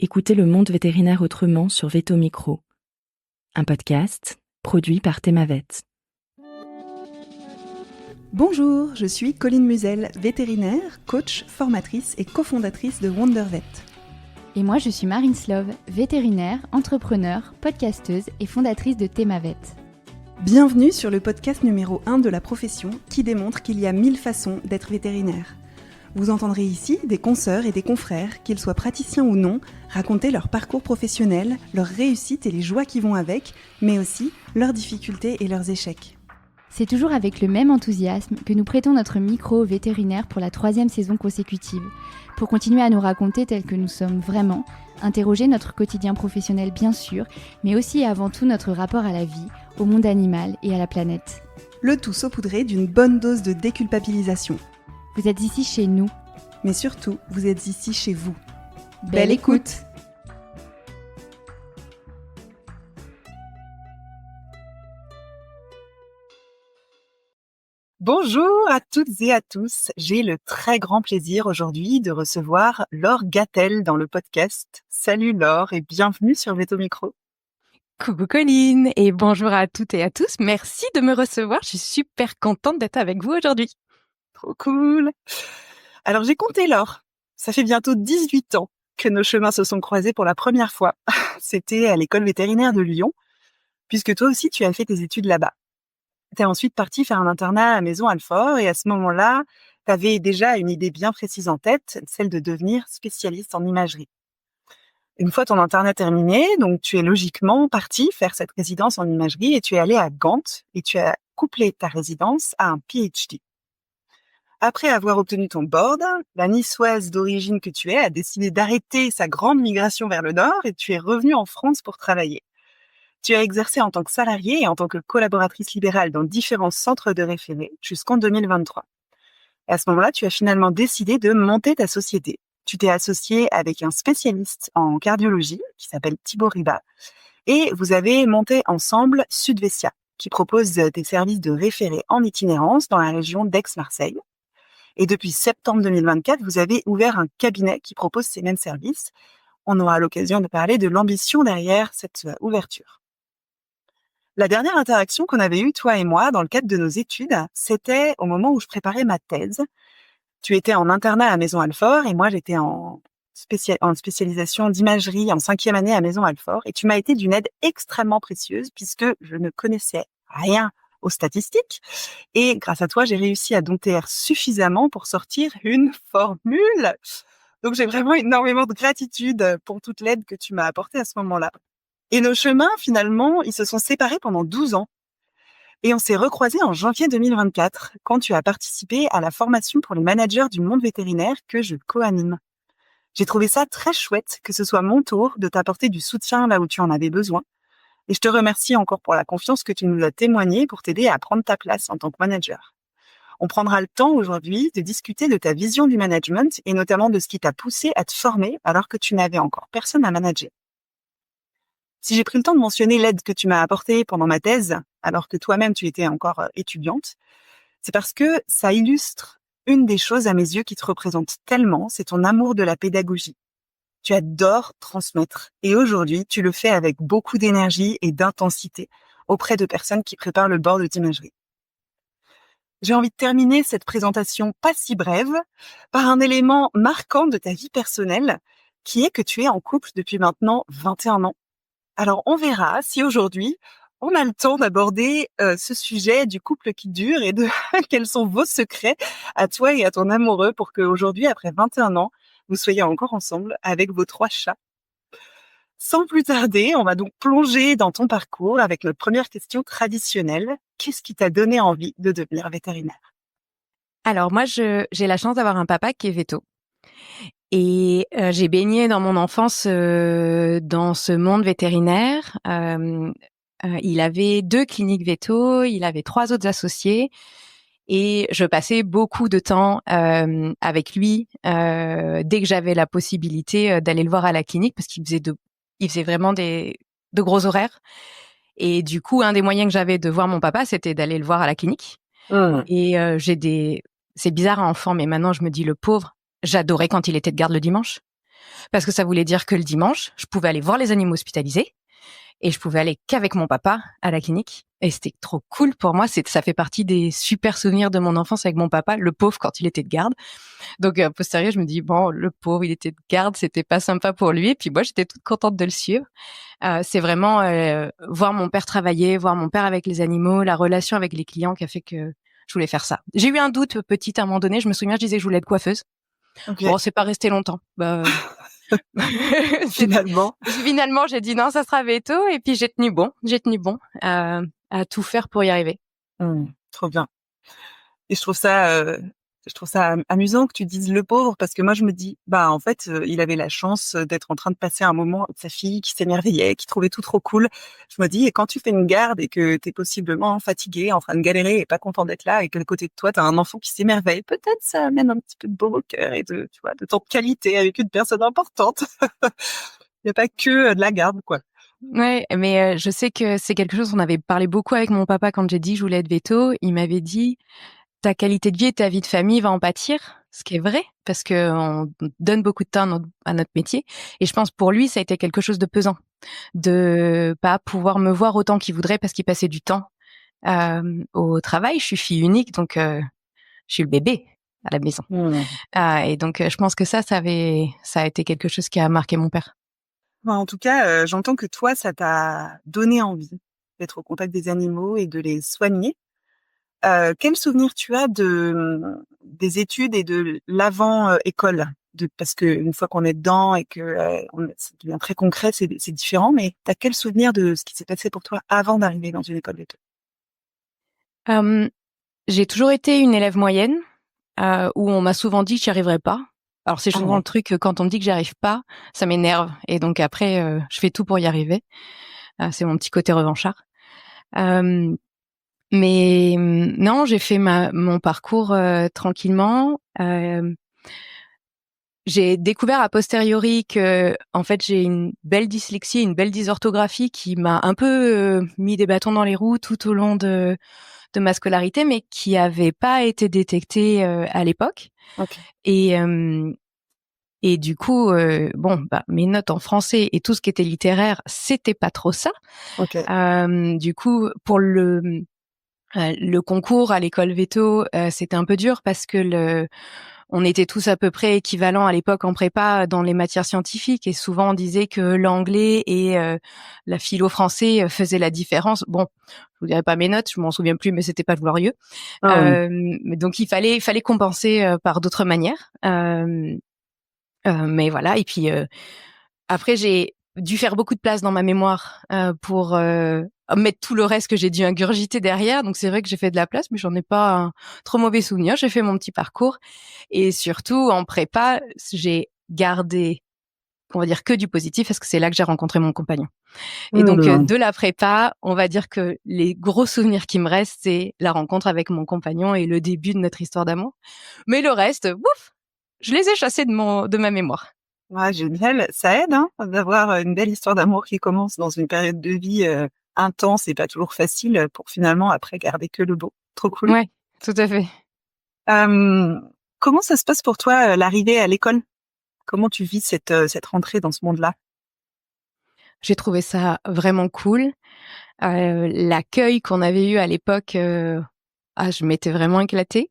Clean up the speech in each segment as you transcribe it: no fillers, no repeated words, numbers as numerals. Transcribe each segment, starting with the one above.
Écoutez le monde vétérinaire autrement sur Veto Micro, un podcast produit par Thémavet. Bonjour, je suis Colline Musel, vétérinaire, coach, formatrice et cofondatrice de Wondervet. Et moi, je suis Marine Slove, vétérinaire, entrepreneur, podcasteuse et fondatrice de Thémavet. Bienvenue sur le podcast numéro 1 de la profession qui démontre qu'il y a 1000 façons d'être vétérinaire. Vous entendrez ici des consoeurs et des confrères, qu'ils soient praticiens ou non, raconter leur parcours professionnel, leurs réussites et les joies qui vont avec, mais aussi leurs difficultés et leurs échecs. C'est toujours avec le même enthousiasme que nous prêtons notre micro aux vétérinaires pour la 3e saison consécutive, pour continuer à nous raconter tels que nous sommes vraiment, interroger notre quotidien professionnel bien sûr, mais aussi et avant tout notre rapport à la vie, au monde animal et à la planète. Le tout saupoudré d'une bonne dose de déculpabilisation. Vous êtes ici chez nous. Mais surtout, vous êtes ici chez vous. Belle écoute! Bonjour à toutes et à tous. J'ai le très grand plaisir aujourd'hui de recevoir Laure Gattel dans le podcast. Salut Laure et bienvenue sur Veto Micro. Coucou Colline et bonjour à toutes et à tous. Merci de me recevoir. Je suis super contente d'être avec vous aujourd'hui. Trop cool. Alors j'ai compté Laure. Ça fait bientôt 18 ans que nos chemins se sont croisés pour la première fois. C'était à l'école vétérinaire de Lyon, puisque toi aussi tu as fait tes études là-bas. T'es ensuite partie faire un internat à Maison-Alfort et à ce moment-là, t'avais déjà une idée bien précise en tête, celle de devenir spécialiste en imagerie. Une fois ton internat terminé, donc tu es logiquement partie faire cette résidence en imagerie et tu es allée à Gand et tu as couplé ta résidence à un PhD. Après avoir obtenu ton board, la niçoise d'origine que tu es a décidé d'arrêter sa grande migration vers le nord et tu es revenue en France pour travailler. Tu as exercé en tant que salariée et en tant que collaboratrice libérale dans différents centres de référé jusqu'en 2023. Et à ce moment-là, tu as finalement décidé de monter ta société. Tu t'es associée avec un spécialiste en cardiologie qui s'appelle Thibaut Riba et vous avez monté ensemble Sudvesia qui propose des services de référé en itinérance dans la région d'Aix-Marseille. Et depuis septembre 2024, vous avez ouvert un cabinet qui propose ces mêmes services. On aura l'occasion de parler de l'ambition derrière cette ouverture. La dernière interaction qu'on avait eue, toi et moi, dans le cadre de nos études, c'était au moment où je préparais ma thèse. Tu étais en internat à Maison-Alfort et moi, j'étais en spécialisation d'imagerie en 5e année à Maison-Alfort. Et tu m'as été d'une aide extrêmement précieuse puisque je ne connaissais rien aux statistiques. Et grâce à toi, j'ai réussi à dompter suffisamment pour sortir une formule. Donc, j'ai vraiment énormément de gratitude pour toute l'aide que tu m'as apportée à ce moment-là. Et nos chemins, finalement, ils se sont séparés pendant 12 ans. Et on s'est recroisés en janvier 2024, quand tu as participé à la formation pour les managers du monde vétérinaire que je co-anime. J'ai trouvé ça très chouette que ce soit mon tour de t'apporter du soutien là où tu en avais besoin. Et je te remercie encore pour la confiance que tu nous as témoignée pour t'aider à prendre ta place en tant que manager. On prendra le temps aujourd'hui de discuter de ta vision du management et notamment de ce qui t'a poussé à te former alors que tu n'avais encore personne à manager. Si j'ai pris le temps de mentionner l'aide que tu m'as apportée pendant ma thèse, alors que toi-même tu étais encore étudiante, c'est parce que ça illustre une des choses à mes yeux qui te représente tellement, c'est ton amour de la pédagogie. Tu adores transmettre et aujourd'hui, tu le fais avec beaucoup d'énergie et d'intensité auprès de personnes qui préparent le board d'imagerie. J'ai envie de terminer cette présentation pas si brève par un élément marquant de ta vie personnelle qui est que tu es en couple depuis maintenant 21 ans. Alors, on verra si aujourd'hui, on a le temps d'aborder ce sujet du couple qui dure et de quels sont vos secrets à toi et à ton amoureux pour qu'aujourd'hui, après 21 ans, vous soyez encore ensemble avec vos 3 chats. Sans plus tarder, on va donc plonger dans ton parcours avec notre première question traditionnelle. Qu'est-ce qui t'a donné envie de devenir vétérinaire ? Alors moi, j'ai la chance d'avoir un papa qui est véto. Et j'ai baigné dans mon enfance dans ce monde vétérinaire. Il avait 2 cliniques véto, il avait 3 autres associés. Et je passais beaucoup de temps avec lui dès que j'avais la possibilité d'aller le voir à la clinique parce qu'il faisait vraiment de gros horaires. Et du coup, un des moyens que j'avais de voir mon papa, c'était d'aller le voir à la clinique. Et c'est bizarre à enfant, mais maintenant je me dis le pauvre, j'adorais quand il était de garde le dimanche parce que ça voulait dire que le dimanche, je pouvais aller voir les animaux hospitalisés et je pouvais aller qu'avec mon papa à la clinique. Et c'était trop cool pour moi. Ça fait partie des super souvenirs de mon enfance avec mon papa, le pauvre quand il était de garde. Donc, a posteriori, je me dis, bon, le pauvre, il était de garde, c'était pas sympa pour lui. Et puis moi, j'étais toute contente de le suivre. C'est vraiment voir mon père travailler, voir mon père avec les animaux, la relation avec les clients qui a fait que je voulais faire ça. J'ai eu un doute petit à un moment donné. Je me souviens, je disais que je voulais être coiffeuse. Okay. Bon, c'est pas resté longtemps. Finalement, j'ai dit non, ça sera veto. Et puis j'ai tenu bon à tout faire pour y arriver. Trop bien. Et je trouve ça amusant que tu dises le pauvre, parce que moi je me dis, en fait, il avait la chance d'être en train de passer un moment avec sa fille qui s'émerveillait, qui trouvait tout trop cool. Je me dis, et quand tu fais une garde et que t'es possiblement fatigué, en train de galérer et pas content d'être là, et que à côté de toi t'as un enfant qui s'émerveille, peut-être ça amène un petit peu de beau au cœur et de temps de qualité avec une personne importante. Il n'y a pas que de la garde, quoi. Ouais, mais je sais que c'est quelque chose, on avait parlé beaucoup avec mon papa quand j'ai dit que je voulais être veto. Il m'avait dit, ta qualité de vie et ta vie de famille va en pâtir, ce qui est vrai, parce que on donne beaucoup de temps à notre métier. Et je pense pour lui, ça a été quelque chose de pesant, de pas pouvoir me voir autant qu'il voudrait parce qu'il passait du temps au travail. Je suis fille unique, donc je suis le bébé à la maison. Et donc je pense que ça a été quelque chose qui a marqué mon père. En tout cas, j'entends que toi, ça t'a donné envie d'être au contact des animaux et de les soigner. Quel souvenir tu as des études et de l'avant-école? Parce que une fois qu'on est dedans et que ça devient très concret, c'est différent. Mais t'as quel souvenir de ce qui s'est passé pour toi avant d'arriver dans une école veto? J'ai toujours été une élève moyenne où on m'a souvent dit que j'y arriverais pas. Alors c'est souvent le truc, quand on me dit que j'y arrive pas, ça m'énerve. Et donc après, je fais tout pour y arriver. C'est mon petit côté revanchard. Mais non, j'ai fait mon parcours tranquillement. J'ai découvert a posteriori que, en fait, j'ai une belle dyslexie, une belle dysorthographie qui m'a un peu mis des bâtons dans les roues tout au long de ma scolarité, mais qui avait pas été détectée à l'époque. Okay. Et du coup, mes notes en français et tout ce qui était littéraire, c'était pas trop ça. Okay. Du coup, pour le concours à l'école veto, c'était un peu dur parce que on était tous à peu près équivalents à l'époque en prépa dans les matières scientifiques et souvent on disait que l'anglais et la philo français faisaient la différence. Bon, je vous dirai pas mes notes, je m'en souviens plus, mais c'était pas glorieux. Donc il fallait compenser par d'autres manières. Mais voilà. Et puis après j'ai dû faire beaucoup de place dans ma mémoire pour mettre tout le reste que j'ai dû ingurgiter derrière. Donc c'est vrai que j'ai fait de la place, mais j'en ai pas un trop mauvais souvenir. J'ai fait mon petit parcours et surtout en prépa, j'ai gardé, on va dire, que du positif parce que c'est là que j'ai rencontré mon compagnon. Et donc de la prépa, on va dire que les gros souvenirs qui me restent, c'est la rencontre avec mon compagnon et le début de notre histoire d'amour. Mais le reste, bouf, je les ai chassés de ma mémoire. Ouais, génial. Ça aide, d'avoir une belle histoire d'amour qui commence dans une période de vie intense et pas toujours facile pour finalement après garder que le beau. Trop cool. Ouais, tout à fait. Comment ça se passe pour toi l'arrivée à l'école? Comment tu vis cette rentrée dans ce monde-là? J'ai trouvé ça vraiment cool. L'accueil qu'on avait eu à l'époque, je m'étais vraiment éclatée.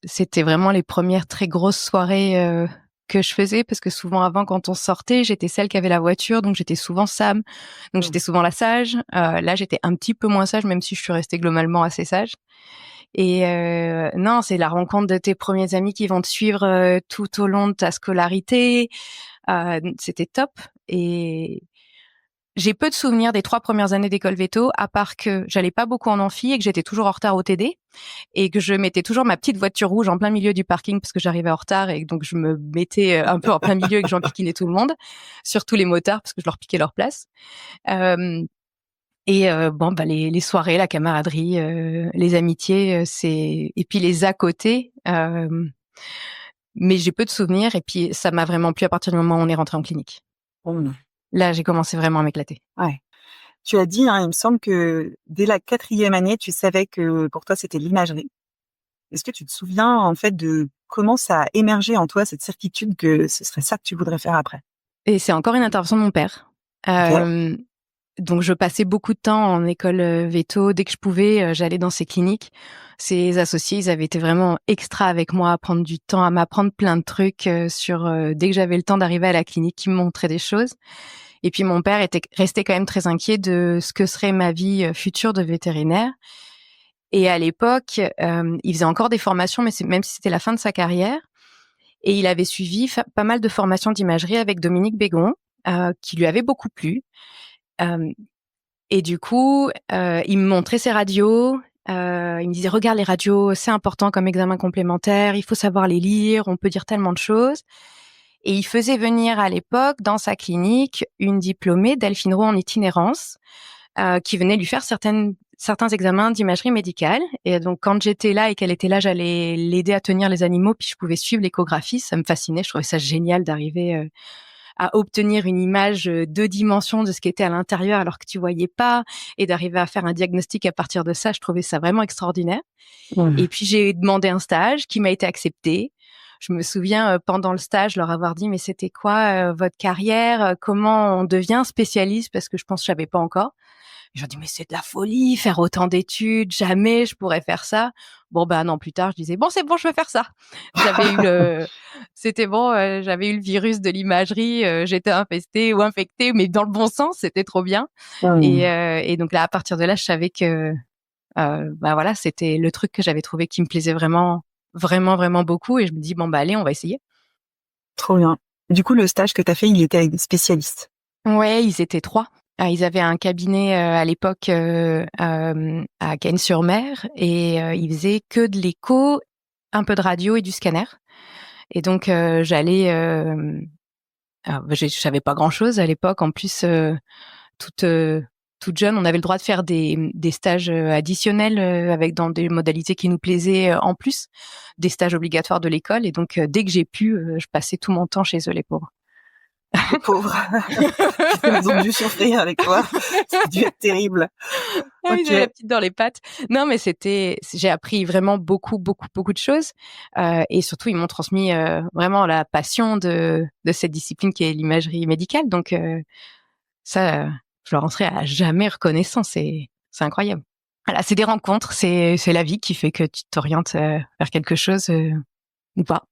C'était vraiment les premières très grosses soirées que je faisais parce que souvent avant quand on sortait, j'étais celle qui avait la voiture, donc j'étais souvent Sam, donc j'étais souvent la sage. Là, j'étais un petit peu moins sage, même si je suis restée globalement assez sage. Et non, c'est la rencontre de tes premiers amis qui vont te suivre tout au long de ta scolarité. C'était top. Et j'ai peu de souvenirs des 3 premières années d'école veto, à part que j'allais pas beaucoup en amphi et que j'étais toujours en retard au TD et que je mettais toujours ma petite voiture rouge en plein milieu du parking parce que j'arrivais en retard et donc je me mettais un peu en plein milieu et que j'enquiquinais tout le monde, surtout les motards parce que je leur piquais leur place. Les soirées, la camaraderie, les amitiés, et puis les à côté. Mais j'ai peu de souvenirs et puis ça m'a vraiment plu à partir du moment où on est rentré en clinique. Là, j'ai commencé vraiment à m'éclater. Ouais. Tu as dit, il me semble que dès la 4e année, tu savais que pour toi, c'était l'imagerie. Est-ce que tu te souviens en fait de comment ça a émergé en toi cette certitude que ce serait ça que tu voudrais faire après? Et c'est encore une intervention de mon père. OK. Donc je passais beaucoup de temps en école véto. Dès que je pouvais, j'allais dans ces cliniques. Ses associés, ils avaient été vraiment extra avec moi, à prendre du temps, à m'apprendre plein de trucs dès que j'avais le temps d'arriver à la clinique, ils me montraient des choses. Et puis mon père était resté quand même très inquiet de ce que serait ma vie future de vétérinaire. Et à l'époque, il faisait encore des formations, mais même si c'était la fin de sa carrière. Et il avait suivi pas mal de formations d'imagerie avec Dominique Bégon, qui lui avait beaucoup plu. Et du coup, il me montrait ses radios. Il me disait, regarde les radios, c'est important comme examen complémentaire, il faut savoir les lire, on peut dire tellement de choses. Et il faisait venir à l'époque, dans sa clinique, une diplômée, Delphine Roux en itinérance, qui venait lui faire certains examens d'imagerie médicale. Et donc, quand j'étais là et qu'elle était là, j'allais l'aider à tenir les animaux, puis je pouvais suivre l'échographie. Ça me fascinait, je trouvais ça génial d'arriver à obtenir une image 2 dimensions de ce qui était à l'intérieur alors que tu voyais pas, et d'arriver à faire un diagnostic à partir de ça. Je trouvais ça vraiment extraordinaire. Et puis j'ai demandé un stage qui m'a été accepté. Je me souviens pendant le stage leur avoir dit, mais c'était quoi votre carrière, comment on devient spécialiste, parce que je pense que je savais pas encore. J'ai dit, mais c'est de la folie, faire autant d'études, jamais je pourrais faire ça. Bon, bah, un an plus tard, je disais, bon, c'est bon, je veux faire ça. C'était bon, j'avais eu le virus de l'imagerie, j'étais infestée ou infectée, mais dans le bon sens, c'était trop bien. Et donc là, à partir de là, je savais que, bah voilà, c'était le truc que j'avais trouvé qui me plaisait vraiment, vraiment, vraiment beaucoup. Et je me dis, bon, bah, allez, on va essayer. Trop bien. Du coup, le stage que tu as fait, il était avec des spécialistes? Ouais, ils étaient 3. Ils avaient un cabinet à l'époque à Cannes-sur-Mer, et ils faisaient que de l'écho, un peu de radio et du scanner. Et donc j'allais, je savais pas grand-chose à l'époque. En plus, toute toute jeune, on avait le droit de faire des stages additionnels avec dans des modalités qui nous plaisaient, en plus des stages obligatoires de l'école. Et donc dès que j'ai pu, je passais tout mon temps chez eux, les pauvres. Les pauvres. Ils ont dû souffrir avec toi. Ça a dû être terrible. Ah, ils OK. avaient la petite dans les pattes. Non, mais j'ai appris vraiment beaucoup, beaucoup, beaucoup de choses. Et surtout, ils m'ont transmis vraiment la passion de cette discipline qui est l'imagerie médicale. Donc ça, je leur en serai à jamais reconnaissant. C'est incroyable. Voilà, c'est des rencontres, c'est la vie qui fait que tu t'orientes vers quelque chose ou pas.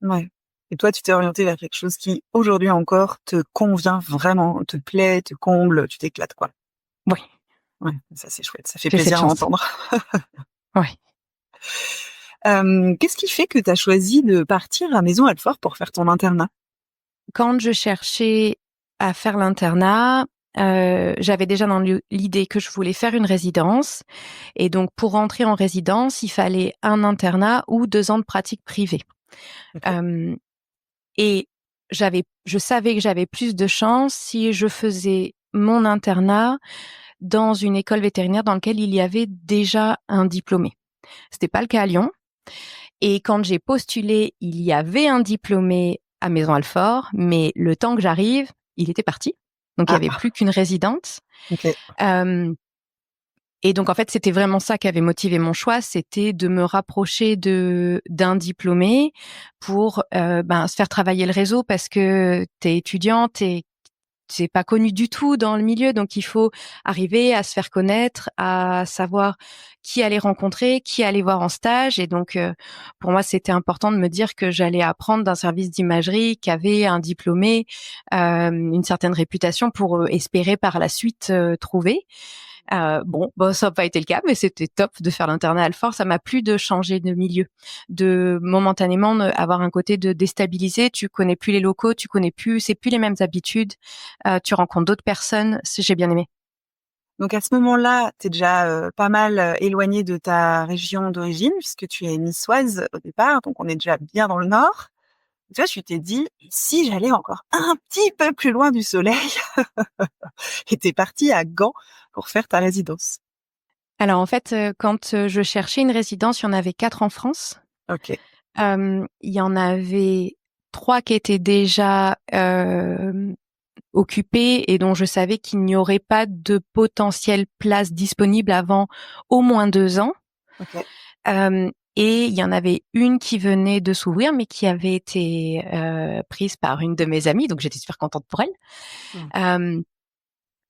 Ouais. Et toi, tu t'es orienté vers quelque chose qui, aujourd'hui encore, te convient vraiment, te plaît, te comble, tu t'éclates, quoi. Oui, Ouais, ça c'est chouette, ça fait j'ai cette plaisir à chance. entendre. Ouais. Qu'est-ce qui fait que tu as choisi de partir à Maison Alfort pour faire ton internat? Quand je cherchais à faire l'internat, j'avais déjà dans l'idée que je voulais faire une résidence. Et donc, pour rentrer en résidence, il fallait un internat ou 2 ans de pratique privée. OK. Et je savais que j'avais plus de chance si je faisais mon internat dans une école vétérinaire dans laquelle il y avait déjà un diplômé. C'était pas le cas à Lyon. Et quand j'ai postulé, il y avait un diplômé à Maison Alfort, mais le temps que j'arrive, il était parti. Donc, il y avait plus qu'une résidente. OK. Et donc, en fait, c'était vraiment ça qui avait motivé mon choix, c'était de me rapprocher d'un diplômé pour se faire travailler le réseau, parce que t'es étudiante et c'est pas connu du tout dans le milieu, donc il faut arriver à se faire connaître, à savoir qui aller rencontrer, qui aller voir en stage. Et donc, pour moi, c'était important de me dire que j'allais apprendre d'un service d'imagerie qui avait un diplômé, une certaine réputation, pour espérer par la suite trouver. Ça n'a pas été le cas, mais c'était top de faire l'internat à Alfort. Ça m'a plu de changer de milieu, de momentanément avoir un côté de déstabiliser. Tu connais plus les locaux, c'est plus les mêmes habitudes. Tu rencontres d'autres personnes. J'ai bien aimé. Donc à ce moment-là, tu es déjà pas mal éloignée de ta région d'origine, puisque tu es niçoise au départ, donc on est déjà bien dans le nord. Tu vois, tu t'es dit, si j'allais encore un petit peu plus loin du soleil, et t'es partie à Gand pour faire ta résidence. Alors en fait, quand je cherchais une résidence, il y en avait 4 en France. OK. Il y en avait 3 qui étaient déjà occupés et dont je savais qu'il n'y aurait pas de potentielle place disponible avant au moins 2 ans. OK. Et il y en avait une qui venait de s'ouvrir, mais qui avait été prise par une de mes amies, donc j'étais super contente pour elle.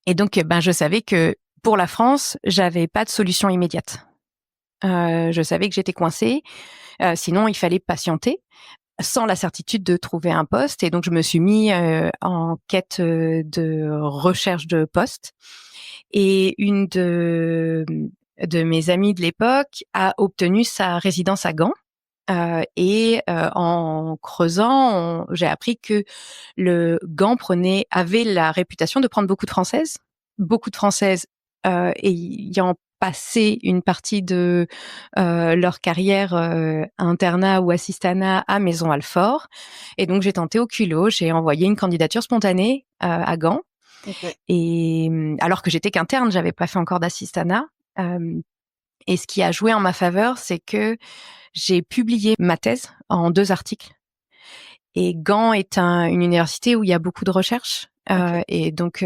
Et donc, je savais que pour la France, j'avais pas de solution immédiate. Je savais que j'étais coincée, sinon il fallait patienter, sans la certitude de trouver un poste. Et donc, je me suis mis en quête de recherche de poste. Et une de mes amies de l'époque a obtenu sa résidence à Gand. En creusant, j'ai appris que le Gand avait la réputation de prendre beaucoup de Françaises ayant passé une partie de leur carrière internat ou assistanat à Maison Alfort. Et donc j'ai tenté au culot, j'ai envoyé une candidature spontanée à Gand. Okay. Et alors que j'étais qu'interne, j'avais pas fait encore d'assistanat. Et ce qui a joué en ma faveur, c'est que j'ai publié ma thèse en 2 articles. Et Gand est une université où il y a beaucoup de recherche. Et donc,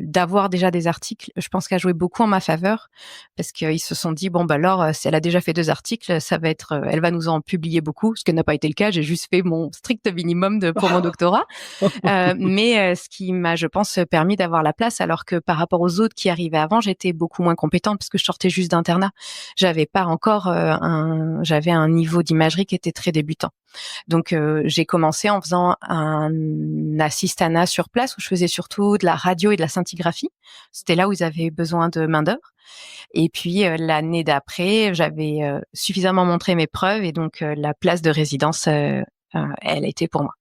d'avoir déjà des articles, je pense qu'a joué beaucoup en ma faveur, parce qu'ils se sont dit, alors, si elle a déjà fait 2 articles, ça va être, elle va nous en publier beaucoup, ce qui n'a pas été le cas. J'ai juste fait mon strict minimum pour mon doctorat. Mais ce qui m'a, je pense, permis d'avoir la place, alors que par rapport aux autres qui arrivaient avant, j'étais beaucoup moins compétente parce que je sortais juste d'internat. J'avais pas encore j'avais un niveau d'imagerie qui était très débutant. Donc, j'ai commencé en faisant un assistanat sur place où je faisais surtout de la radio et de la scintigraphie. C'était là où ils avaient besoin de main-d'œuvre. Et puis, l'année d'après, j'avais suffisamment montré mes preuves et donc la place de résidence, elle a été pour moi.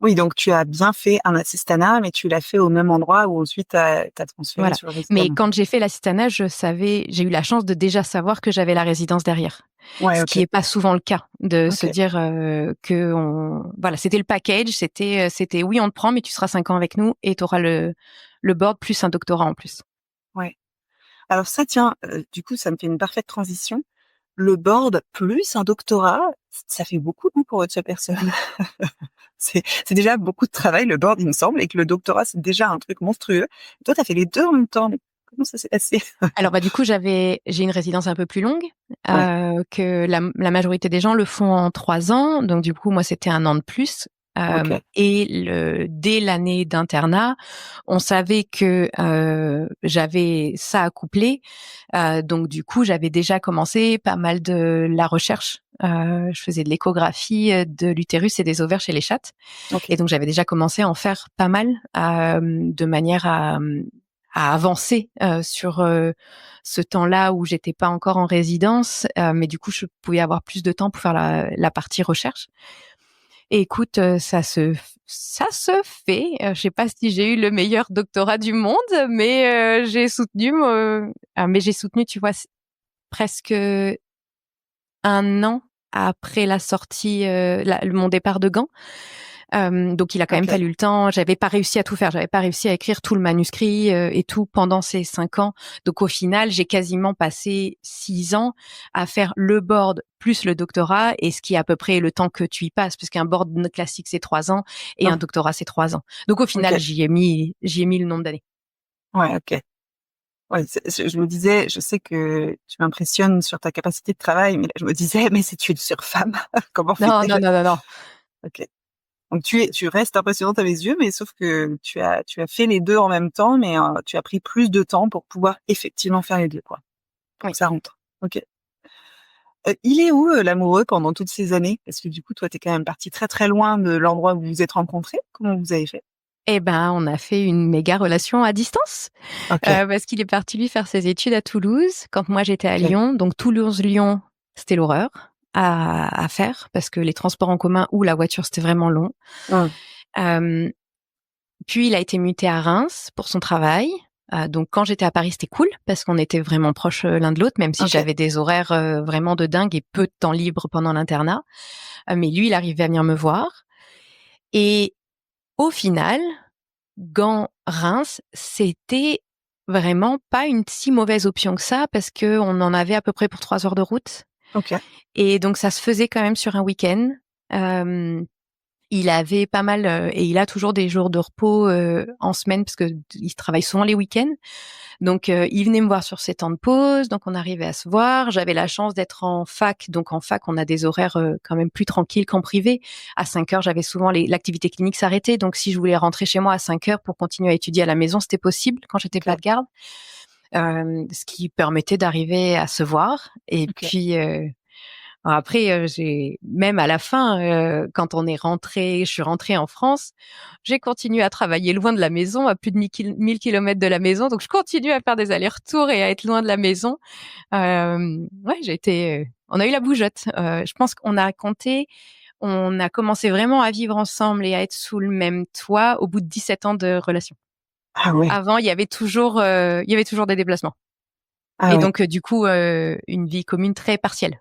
Oui, donc tu as bien fait un assistanat, mais tu l'as fait au même endroit où ensuite tu as transféré sur le résistanat. Mais quand j'ai fait l'assistanat, j'ai eu la chance de déjà savoir que j'avais la résidence derrière. Ce qui est pas souvent le cas, de se dire c'était le package, c'était oui, on te prend, mais tu seras 5 ans avec nous et tu auras le board plus un doctorat en plus. Ouais. Alors ça, tiens, du coup, ça me fait une parfaite transition. Le board plus un doctorat, ça fait beaucoup pour une seule personne. C'est déjà beaucoup de travail, le board, il me semble, et que le doctorat, c'est déjà un truc monstrueux. Toi, tu as fait les 2 en même temps. Comment ça s'est passé? Alors, du coup, j'ai une résidence un peu plus longue, que la majorité des gens le font en 3 ans. Donc, du coup, moi, c'était 1 an de plus. Et dès l'année d'internat, on savait que j'avais ça à coupler. Donc, du coup, j'avais déjà commencé pas mal de la recherche. Je faisais de l'échographie de l'utérus et des ovaires chez les chattes. Et donc, j'avais déjà commencé à en faire pas mal de manière à avancer sur ce temps-là où j'étais pas encore en résidence. Mais du coup, je pouvais avoir plus de temps pour faire la partie recherche. Et écoute, ça se fait. Je sais pas si j'ai eu le meilleur doctorat du monde, mais j'ai soutenu, tu vois, presque 1 an après la sortie, mon départ de Gand. Donc il a quand même fallu le temps. J'avais pas réussi à tout faire. J'avais pas réussi à écrire tout le manuscrit et tout pendant ces 5 ans. Donc au final, j'ai quasiment passé 6 ans à faire le board plus le doctorat, et ce qui est à peu près le temps que tu y passes, puisqu'un board classique c'est 3 ans et un doctorat c'est 3 ans. Donc au final, j'y ai mis le nombre d'années. Ouais, ok. Ouais, je me disais, je sais que tu m'impressionnes sur ta capacité de travail, mais là, je me disais, mais c'est une surfemme. Comment fait-elle? Non. Ok. Donc tu restes impressionnante à mes yeux, mais sauf que tu as fait les 2 en même temps, mais tu as pris plus de temps pour pouvoir effectivement faire les 2, quoi. Oui. Ça rentre. Ok. Il est où l'amoureux pendant toutes ces années? Parce que du coup, toi, t'es quand même partie très très loin de l'endroit où vous vous êtes rencontrés. Comment vous avez fait? Eh ben, on a fait une méga relation à distance, parce qu'il est parti lui faire ses études à Toulouse quand moi j'étais à Lyon. Donc Toulouse-Lyon, c'était l'horreur à faire parce que les transports en commun ou la voiture, c'était vraiment long. Puis il a été muté à Reims pour son travail. Donc quand j'étais à Paris, c'était cool parce qu'on était vraiment proches l'un de l'autre, même si j'avais des horaires vraiment de dingue et peu de temps libre pendant l'internat. Mais lui, il arrivait à venir me voir. Et au final, Gand-Reims, c'était vraiment pas une si mauvaise option que ça, parce que on en avait à peu près pour 3 heures de route. Et donc ça se faisait quand même sur un week-end. il avait pas mal et il a toujours des jours de repos en semaine parce que il travaille souvent les week-ends. Donc il venait me voir sur ses temps de pause, donc on arrivait à se voir. J'avais la chance d'être en fac, donc en fac on a des horaires quand même plus tranquilles qu'en privé. À 5 heures, j'avais souvent l'activité clinique s'arrêtait, donc si je voulais rentrer chez moi à 5 heures pour continuer à étudier à la maison, c'était possible quand j'étais pas de garde. Ce qui permettait d'arriver à se voir. Et puis après, j'ai même à la fin, quand je suis rentrée en France, j'ai continué à travailler loin de la maison, à plus de 1000 kilomètres de la maison. Donc je continue à faire des allers-retours et à être loin de la maison. On a eu la bougeotte. Je pense on a commencé vraiment à vivre ensemble et à être sous le même toit au bout de 17 ans de relation. Ah ouais. Avant, il y avait toujours des déplacements. Ah Et ouais. donc, du coup, une vie commune très partielle.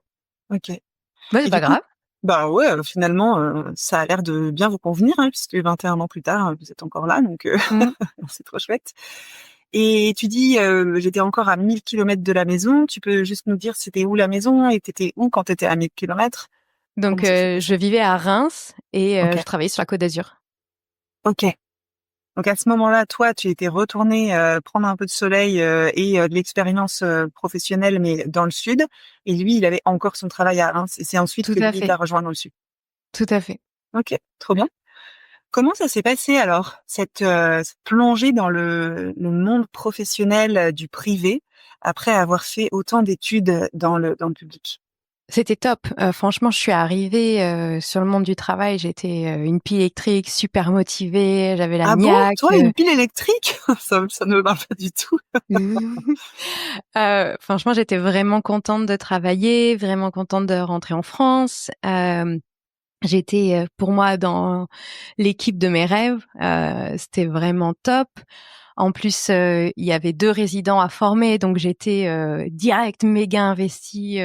Ok. Bah, c'est Et pas du coup, grave. bah ouais, finalement, ça a l'air de bien vous convenir, hein, puisque 21 ans plus tard, vous êtes encore là, donc Mmh. c'est trop chouette. Et tu dis, j'étais encore à 1000 kilomètres de la maison. Tu peux juste nous dire c'était où la maison et t'étais où quand t'étais à 1000 kilomètres? Donc, Comment ça s'est je passé? vivais à Reims et Ok. je travaillais sur la Côte d'Azur. Ok. Donc à ce moment-là, toi, tu étais retourné prendre un peu de soleil et de l'expérience professionnelle, mais dans le sud. Et lui, il avait encore son travail à Reims. Et c'est ensuite Tout que à lui, il fait, t'a rejoint dans le sud. tout à fait. Ok, trop bien. Comment ça s'est passé alors, cette plongée dans le monde professionnel du privé, après avoir fait autant d'études dans le public? C'était top. Franchement, je suis arrivée sur le monde du travail. J'étais une pile électrique, super motivée. J'avais la Ah bon? niaque. Toi, une pile électrique? Ça ne me parle pas du tout. Franchement, j'étais vraiment contente de travailler, vraiment contente de rentrer en France. J'étais pour moi dans l'équipe de mes rêves. C'était vraiment top. En plus, il y avait 2 résidents à former, donc j'étais direct méga investie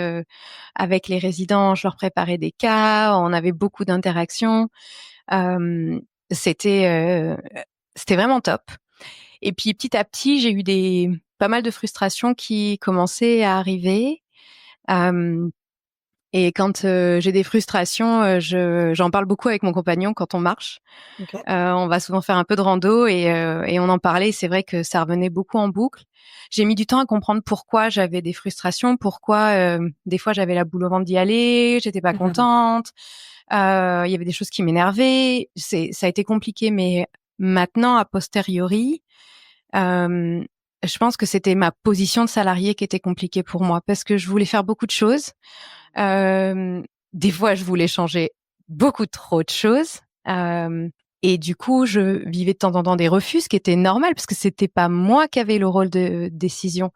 avec les résidents. Je leur préparais des cas, on avait beaucoup d'interactions. Hem, c'était, heu, c'était vraiment top. Et puis petit à petit, j'ai eu pas mal de frustrations qui commençaient à arriver. Hem Et quand j'ai des frustrations, j'en parle beaucoup avec mon compagnon quand on marche. Ok. On va souvent faire un peu de rando et on en parlait. C'est vrai que ça revenait beaucoup en boucle. J'ai mis du temps à comprendre pourquoi j'avais des frustrations, pourquoi des fois j'avais la boule au ventre d'y aller, j'étais pas Mhm. contente. Il y avait des choses qui m'énervaient. Ça a été compliqué, mais maintenant, a posteriori, hem, je pense que c'était ma position de salarié qui était compliquée pour moi parce que je voulais faire beaucoup de choses. Hem, des fois, je voulais changer beaucoup trop de choses, hem et du coup, je vivais de temps en temps des refus, ce qui était normal parce que c'était pas moi qui avais le rôle de décision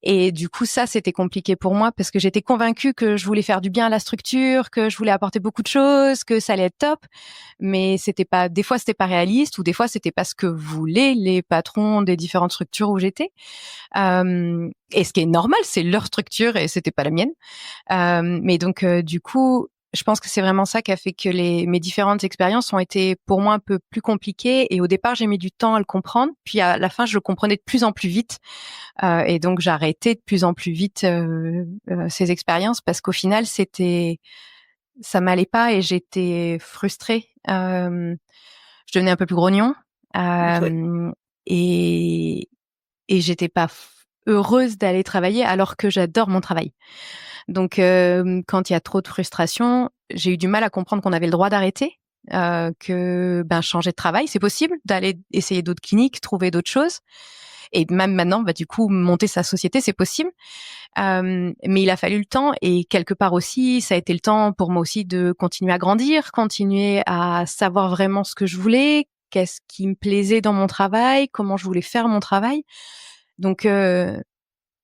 et du coup, ça, c'était compliqué pour moi parce que j'étais convaincue que je voulais faire du bien à la structure, que je voulais apporter beaucoup de choses, que ça allait être top, mais des fois, c'était pas réaliste ou des fois, c'était pas ce que voulaient les patrons des différentes structures où j'étais. Et ce qui est normal, c'est leur structure et c'était pas la mienne. Mais donc, du coup, je pense que c'est vraiment ça qui a fait que mes différentes expériences ont été pour moi un peu plus compliquées et au départ, j'ai mis du temps à le comprendre. Puis à la fin, je le comprenais de plus en plus vite, et donc j'arrêtais de plus en plus vite, ces expériences parce qu'au final, ça m'allait pas et j'étais frustrée. Je devenais un peu plus grognon, Ok. hem et et j'étais pas heureuse d'aller travailler alors que j'adore mon travail. Donc, quand il y a trop de frustration, j'ai eu du mal à comprendre qu'on avait le droit d'arrêter, que, changer de travail, c'est possible, d'aller essayer d'autres cliniques, trouver d'autres choses et même maintenant, du coup, monter sa société, c'est possible. Mais il a fallu le temps et quelque part aussi, ça a été le temps pour moi aussi de continuer à grandir, continuer à savoir vraiment ce que je voulais, qu'est-ce qui me plaisait dans mon travail, comment je voulais faire mon travail. Donc,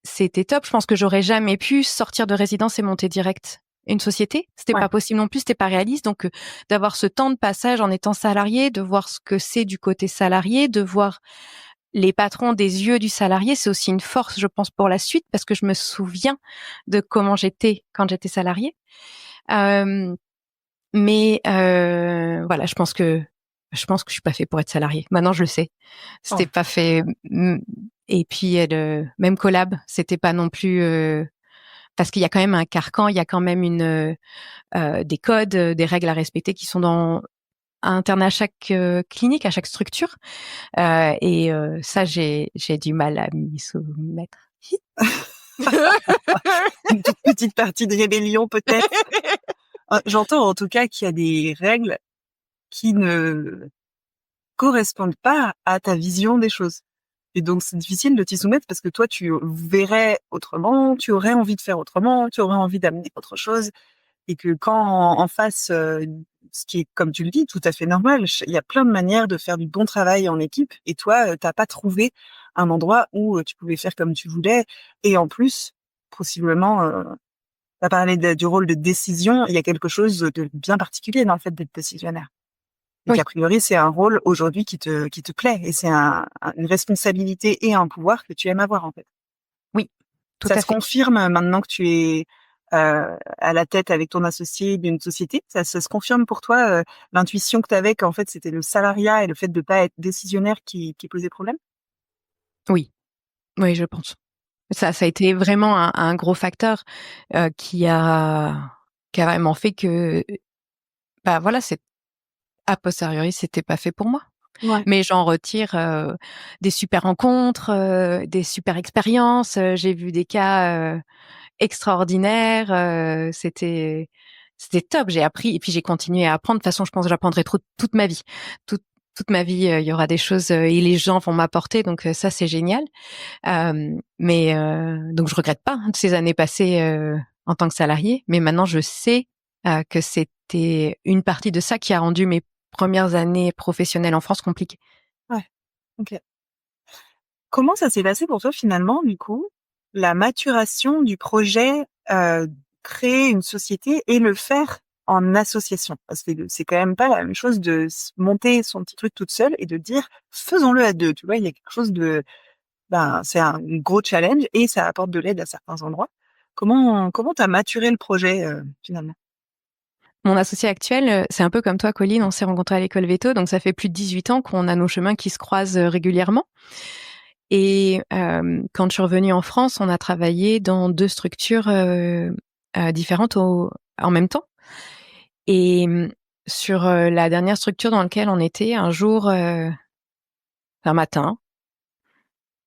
c'était top. Je pense que j'aurais jamais pu sortir de résidence et monter direct une société. C'était Ouais. pas possible non plus, c'était pas réaliste. Donc, d'avoir ce temps de passage en étant salarié, de voir ce que c'est du côté salarié, de voir les patrons des yeux du salarié, c'est aussi une force, je pense, pour la suite, parce que je me souviens de comment j'étais quand j'étais salariée. Euh, voilà, je pense que je suis pas fait pour être salarié. Maintenant, je le sais. C'était Ouais. pas fait. Et puis, même collab, c'était pas non plus. Parce qu'il y a quand même un carcan, il y a quand même des codes, des règles à respecter qui sont interne à chaque clinique, à chaque structure. Et ça, j'ai du mal à m'y soumettre. Une toute petite partie de rébellion peut-être. J'entends en tout cas qu'il y a des règles qui ne correspondent pas à ta vision des choses. Et donc c'est difficile de t'y soumettre parce que toi tu verrais autrement, tu aurais envie de faire autrement, tu aurais envie d'amener autre chose. Et que quand en face, ce qui est, comme tu le dis, tout à fait normal, il y a plein de manières de faire du bon travail en équipe. Et toi, t'as pas trouvé un endroit où tu pouvais faire comme tu voulais. Et en plus, possiblement, t'as parlé du rôle de décision. Il y a quelque chose de bien particulier dans le fait d'être décisionnaire. Et Oui. qu'a priori, c'est un rôle aujourd'hui qui te plaît. Et c'est une responsabilité et un pouvoir que tu aimes avoir, en fait. Oui, tout Ça à se fait. confirme maintenant que tu es à la tête avec ton associé d'une société. Ça se confirme pour toi l'intuition que tu avais qu'en fait c'était le salariat et le fait de pas être décisionnaire qui posait problème? Oui, oui, je pense. Ça a été vraiment un gros facteur qui a vraiment fait que, bah voilà, c'est a posteriori, c'était pas fait pour moi. Ouais. Mais j'en retire des super rencontres, des super expériences. J'ai vu des cas extraordinaires. C'était top. J'ai appris et puis j'ai continué à apprendre. De toute façon, je pense que j'apprendrai toute ma vie. Toute ma vie, il y aura des choses et les gens vont m'apporter. Donc ça, c'est génial. Mais donc je regrette pas de ces années passées en tant que salariée. Mais maintenant, je sais que c'était une partie de ça qui a rendu mes premières années professionnelles en France compliquées. Ouais, OK. Comment ça s'est passé pour toi finalement, du coup, la maturation du projet, créer une société et le faire en association? Parce que c'est quand même pas la même chose de monter son petit truc toute seule et de dire: «Faisons-le à 2». Tu vois? Il y a quelque chose de c'est un gros challenge et ça apporte de l'aide à certains endroits. Comment tu as maturé le projet, finalement? Mon associé actuel, c'est un peu comme toi, Colline, on s'est rencontrés à l'école Veto, donc ça fait plus de 18 ans qu'on a nos chemins qui se croisent régulièrement. Et quand je suis revenue en France, on a travaillé dans 2 structures différentes en même temps. Et sur la dernière structure dans laquelle on était, un jour, un matin,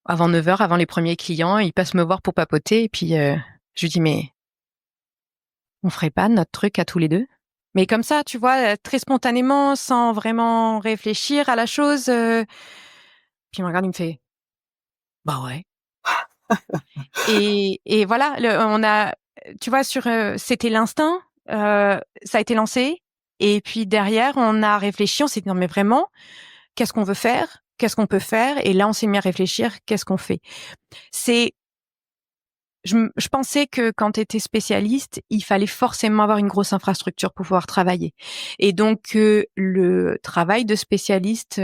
avant 9h, avant les premiers clients, il passe me voir pour papoter et puis je lui dis: «Mais on ferait pas notre truc à tous les 2?» Mais comme ça, tu vois, très spontanément, sans vraiment réfléchir à la chose. Puis il me regarde, il me fait: «Bah ouais». Et voilà, on a, tu vois, c'était l'instinct, ça a été lancé. Et puis derrière, on a réfléchi, on s'est dit: «Non mais vraiment, qu'est-ce qu'on veut faire? Qu'est-ce qu'on peut faire?» Et là, on s'est mis à réfléchir, qu'est-ce qu'on fait? C'est Je pensais que quand tu étais spécialiste, il fallait forcément avoir une grosse infrastructure pour pouvoir travailler. Et donc le travail de spécialiste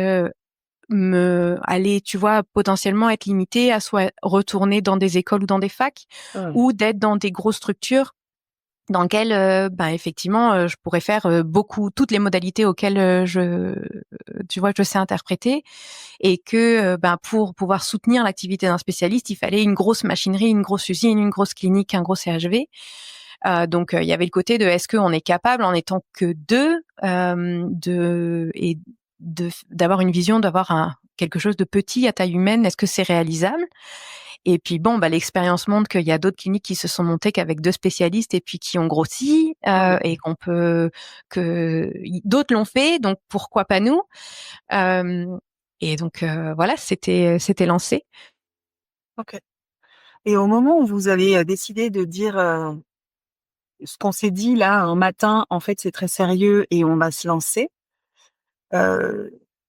allait, tu vois, potentiellement être limité à soit retourner dans des écoles ou dans des facs, Mmh. ou d'être dans des grosses structures dans lesquelles, effectivement, je pourrais faire toutes les modalités auxquelles tu vois, je sais interpréter. Et que pour pouvoir soutenir l'activité d'un spécialiste, il fallait une grosse machinerie, une grosse usine, une grosse clinique, un gros CHV. Donc il y avait le côté de est-ce qu'on est capable, en étant que 2, d'avoir une vision, d'avoir quelque chose de petit à taille humaine, est-ce que c'est réalisable? Et puis l'expérience montre qu'il y a d'autres cliniques qui se sont montées qu'avec 2 spécialistes et puis qui ont grossi, et que d'autres l'ont fait, donc pourquoi pas nous? Et donc voilà, c'était lancé. OK. Et au moment où vous avez décidé de dire ce qu'on s'est dit là un matin, en fait, c'est très sérieux et on va se lancer.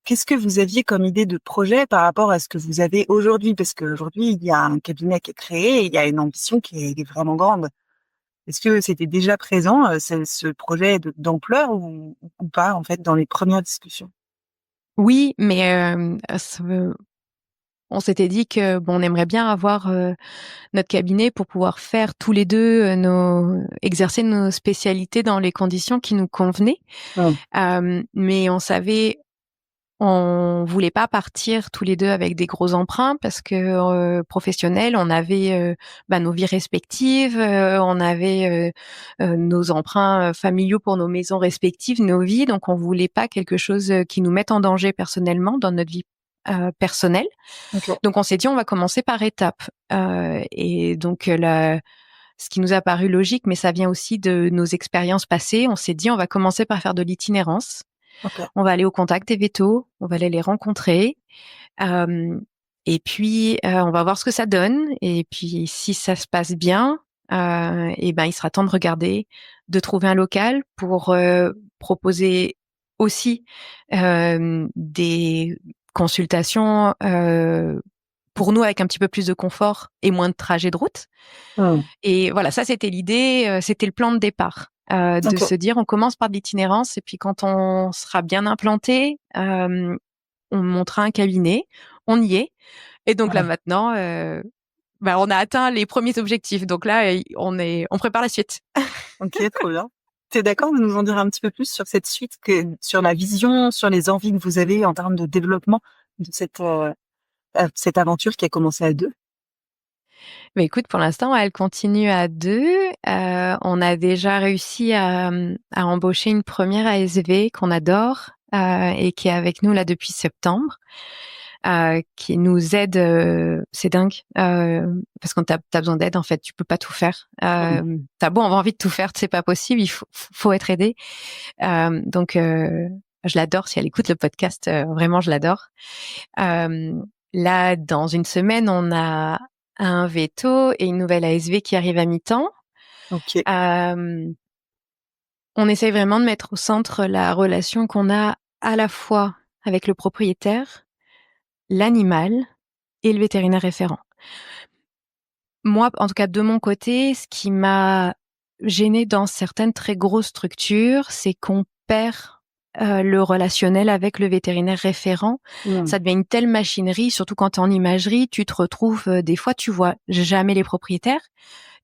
Qu'est-ce que vous aviez comme idée de projet par rapport à ce que vous avez aujourd'hui? Parce qu'aujourd'hui, il y a un cabinet qui est créé et il y a une ambition qui est vraiment grande. Est-ce que c'était déjà présent, ce projet d'ampleur ou pas, en fait, dans les premières discussions? Oui, mais on s'était dit que on aimerait bien avoir notre cabinet pour pouvoir faire tous les 2 exercer nos spécialités dans les conditions qui nous convenaient. Mmh. Mais on savait on voulait pas partir tous les deux avec des gros emprunts parce que professionnels, on avait nos vies respectives, on avait nos emprunts familiaux pour nos maisons respectives, nos vies. Donc, on voulait pas quelque chose qui nous mette en danger personnellement dans notre vie personnelle. Ok. Donc, on s'est dit, on va commencer par étapes. Et donc, ce qui nous a paru logique, mais ça vient aussi de nos expériences passées, on s'est dit, on va commencer par faire de l'itinérance. Ok. On va aller au contact des vétos, on va aller les rencontrer. Et puis, on va voir ce que ça donne. Et puis, si ça se passe bien, il sera temps de regarder, de trouver un local pour proposer aussi des consultations pour nous avec un petit peu plus de confort et moins de trajet de route. Et voilà, ça c'était l'idée, c'était le plan de départ. De se dire, on commence par de l'itinérance et puis quand on sera bien implanté, on montera un cabinet, on y est. Et donc là maintenant, on a atteint les premiers objectifs. Donc là, on prépare la suite. Ok, trop bien. T'es d'accord de nous en dire un petit peu plus sur cette suite, sur la vision, sur les envies que vous avez en termes de développement de cette aventure qui a commencé à deux? Mais écoute, pour l'instant, elle continue à 2. On a déjà réussi à embaucher une première ASV qu'on adore et qui est avec nous là depuis septembre, qui nous aide. C'est dingue parce qu'on t'as besoin d'aide en fait. Tu peux pas tout faire. T'as beau avoir envie de tout faire, c'est pas possible. Il faut être aidé. Donc je l'adore. Si elle écoute le podcast, vraiment je l'adore. Là, dans une semaine, on a un veto et une nouvelle ASV qui arrive à mi-temps. Ok. On essaye vraiment de mettre au centre la relation qu'on a à la fois avec le propriétaire, l'animal et le vétérinaire référent. Moi, en tout cas de mon côté, ce qui m'a gênée dans certaines très grosses structures, c'est qu'on perd le relationnel avec le vétérinaire référent. Ça devient une telle machinerie, surtout quand t'es en imagerie, tu te retrouves, des fois tu vois jamais les propriétaires,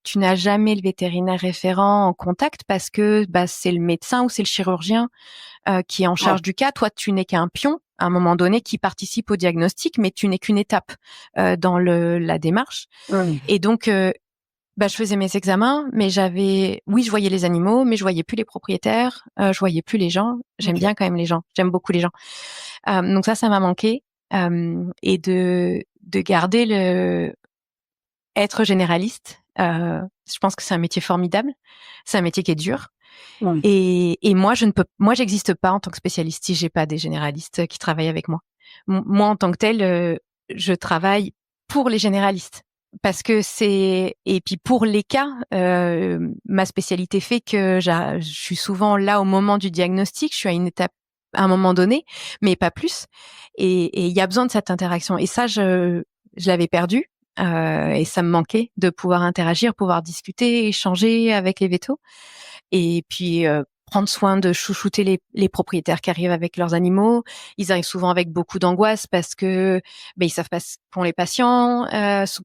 tu n'as jamais le vétérinaire référent en contact parce que c'est le médecin ou c'est le chirurgien qui est en charge du cas. Toi, tu n'es qu'un pion à un moment donné qui participe au diagnostic, mais tu n'es qu'une étape dans la démarche. Et donc je faisais mes examens, mais je voyais les animaux, mais je voyais plus les propriétaires, je voyais plus les gens. J'aime bien quand même les gens. J'aime beaucoup les gens. Donc ça m'a manqué. Et de garder être généraliste. Je pense que c'est un métier formidable. C'est un métier qui est dur. Et moi, j'existe pas en tant que spécialiste si j'ai pas des généralistes qui travaillent avec moi. Moi, en tant que tel, je travaille pour les généralistes. Parce que et puis pour les cas, ma spécialité fait que je suis souvent là au moment du diagnostic, je suis à une étape à un moment donné, mais pas plus. Et il y a besoin de cette interaction. Et ça, je l'avais perdu. Et ça me manquait de pouvoir interagir, pouvoir discuter, échanger avec les vétos. Et puis prendre soin de chouchouter les propriétaires qui arrivent avec leurs animaux. Ils arrivent souvent avec beaucoup d'angoisse parce que ils savent pas ce qu'ont les patients,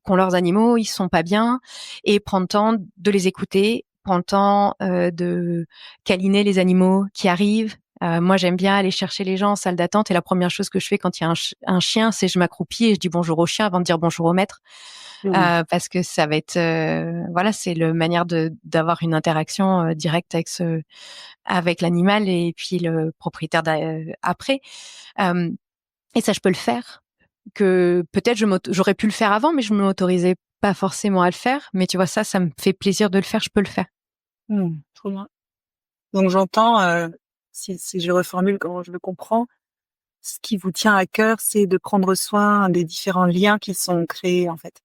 qu'ont leurs animaux, ils sont pas bien. Et prendre le temps de les écouter, prendre le temps de câliner les animaux qui arrivent. Moi, j'aime bien aller chercher les gens en salle d'attente et la première chose que je fais quand il y a un chien, c'est je m'accroupis et je dis bonjour au chien avant de dire bonjour au maître. Parce que ça va être c'est le manière d'avoir une interaction directe avec l'animal et puis le propriétaire après. Et ça, je peux le faire. Que peut-être j'aurais pu le faire avant, mais je m'autorisais pas forcément à le faire. Mais tu vois, ça me fait plaisir de le faire. Je peux le faire. Trop bien. Donc j'entends, si je reformule comment je le comprends, ce qui vous tient à cœur, c'est de prendre soin des différents liens qui sont créés en fait.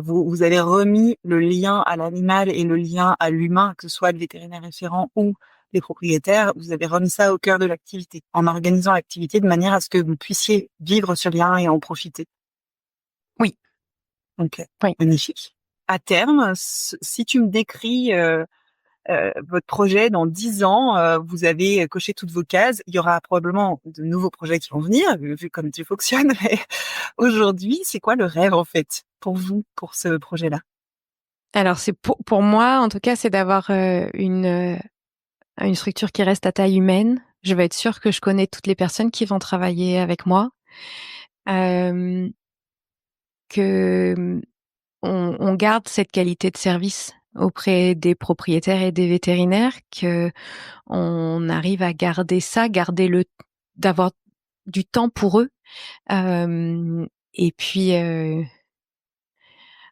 Vous avez remis le lien à l'animal et le lien à l'humain, que ce soit le vétérinaire référent ou les propriétaires, vous avez remis ça au cœur de l'activité, en organisant l'activité de manière à ce que vous puissiez vivre ce lien et en profiter. Oui. Ok. Oui. Magnifique. À terme, si tu me décris votre projet dans 10 ans, vous avez coché toutes vos cases. Il y aura probablement de nouveaux projets qui vont venir, vu comme tu fonctionnes. Mais aujourd'hui, c'est quoi le rêve en fait pour vous, pour ce projet-là? Alors c'est pour moi, en tout cas, c'est d'avoir une structure qui reste à taille humaine, Je veux être sûre que je connais toutes les personnes qui vont travailler avec moi, euh, que on garde cette qualité de service auprès des propriétaires et des vétérinaires, que on arrive à garder ça, d'avoir du temps pour eux, et puis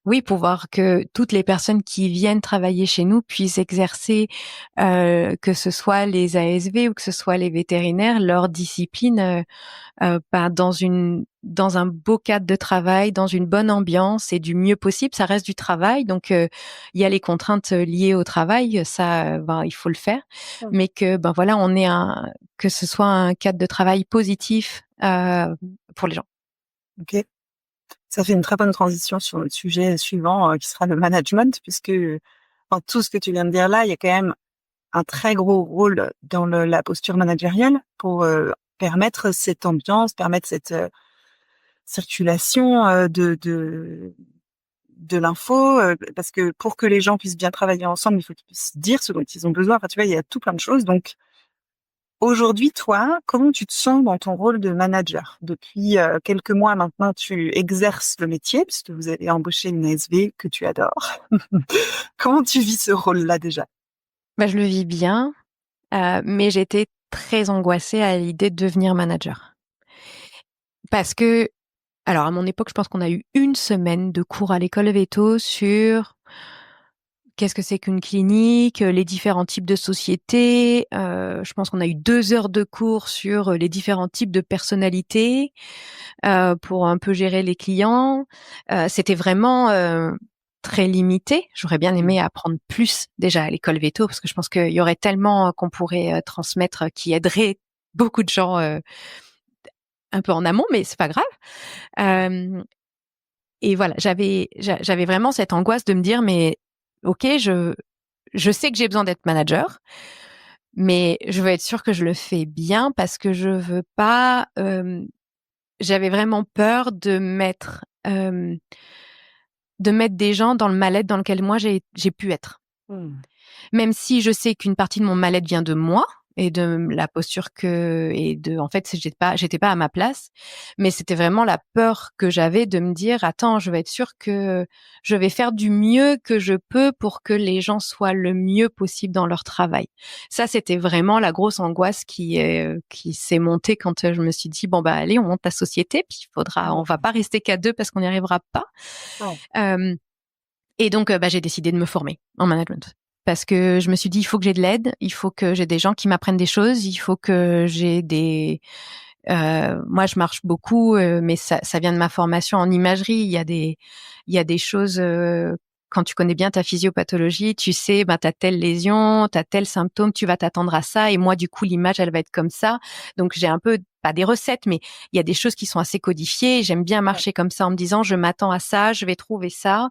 oui, pouvoir que toutes les personnes qui viennent travailler chez nous puissent exercer, que ce soit les ASV ou que ce soit les vétérinaires, leur discipline, dans un beau cadre de travail, dans une bonne ambiance et du mieux possible. Ça reste du travail, donc il y a les contraintes liées au travail, ça, il faut le faire, mais que voilà, que ce soit un cadre de travail positif pour les gens. Ok. Ça fait une très bonne transition sur le sujet suivant, qui sera le management, puisque dans tout ce que tu viens de dire là, il y a quand même un très gros rôle dans la posture managériale pour permettre cette ambiance, permettre cette circulation de l'info, parce que pour que les gens puissent bien travailler ensemble, il faut qu'ils puissent dire ce dont ils ont besoin. Enfin, tu vois, il y a tout plein de choses. Donc, aujourd'hui, toi, comment tu te sens dans ton rôle de manager? Depuis quelques mois maintenant, tu exerces le métier, puisque vous avez embauché une ASV que tu adores. Comment tu vis ce rôle-là déjà? Je le vis bien, mais j'étais très angoissée à l'idée de devenir manager. Parce que, alors à mon époque, je pense qu'on a eu 1 semaine de cours à l'école Veto sur qu'est-ce que c'est qu'une clinique, les différents types de sociétés. Je pense qu'on a eu 2 heures de cours sur les différents types de personnalités pour un peu gérer les clients. C'était vraiment très limité. J'aurais bien aimé apprendre plus déjà à l'école Veto, parce que je pense qu'il y aurait tellement qu'on pourrait transmettre qui aiderait beaucoup de gens un peu en amont, mais c'est pas grave. Et voilà, j'avais vraiment cette angoisse de me dire, mais ok, je sais que j'ai besoin d'être manager, mais je veux être sûre que je le fais bien, parce que je veux pas. J'avais vraiment peur de mettre des gens dans le mal-être dans lequel moi j'ai pu être. Même si je sais qu'une partie de mon mal-être vient de moi et de la posture en fait, j'étais pas à ma place, mais c'était vraiment la peur que j'avais de me dire, attends, je vais être sûre que je vais faire du mieux que je peux pour que les gens soient le mieux possible dans leur travail. Ça, c'était vraiment la grosse angoisse qui s'est montée quand je me suis dit, allez, on monte la société, puis on va pas rester qu'à 2 parce qu'on n'y arrivera pas. Ouais. Et donc, j'ai décidé de me former en management. Parce que je me suis dit, il faut que j'ai de l'aide, il faut que j'ai des gens qui m'apprennent des choses, il faut que j'ai moi, je marche beaucoup, mais ça vient de ma formation en imagerie. Il y a des choses, quand tu connais bien ta physiopathologie, tu sais, t'as telle lésion, t'as tel symptôme, tu vas t'attendre à ça. Et moi, du coup, l'image, elle va être comme ça. Donc, j'ai un peu, pas des recettes, mais il y a des choses qui sont assez codifiées. J'aime bien marcher comme ça en me disant, je m'attends à ça, je vais trouver ça.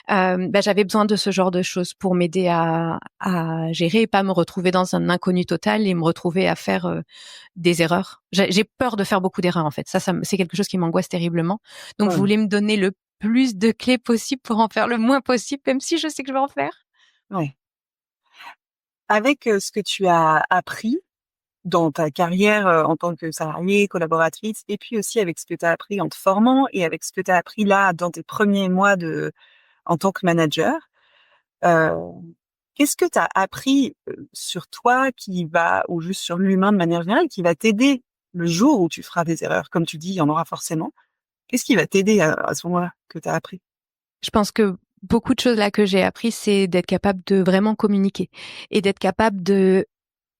J'avais besoin de ce genre de choses pour m'aider à gérer et pas me retrouver dans un inconnu total et me retrouver à faire des erreurs. J'ai peur de faire beaucoup d'erreurs, en fait. Ça c'est quelque chose qui m'angoisse terriblement. Donc, je voulais me donner le plus de clés possible pour en faire le moins possible, même si je sais que je vais en faire. Ouais. Avec ce que tu as appris dans ta carrière en tant que salariée, collaboratrice, et puis aussi avec ce que tu as appris en te formant et avec ce que tu as appris là dans tes premiers mois en tant que manager, qu'est-ce que tu as appris sur toi ou juste sur l'humain de manière générale, qui va t'aider le jour où tu feras des erreurs? Comme tu dis, il y en aura forcément. Qu'est-ce qui va t'aider à ce moment-là que tu as appris? Je pense que beaucoup de choses là que j'ai appris, c'est d'être capable de vraiment communiquer et d'être capable de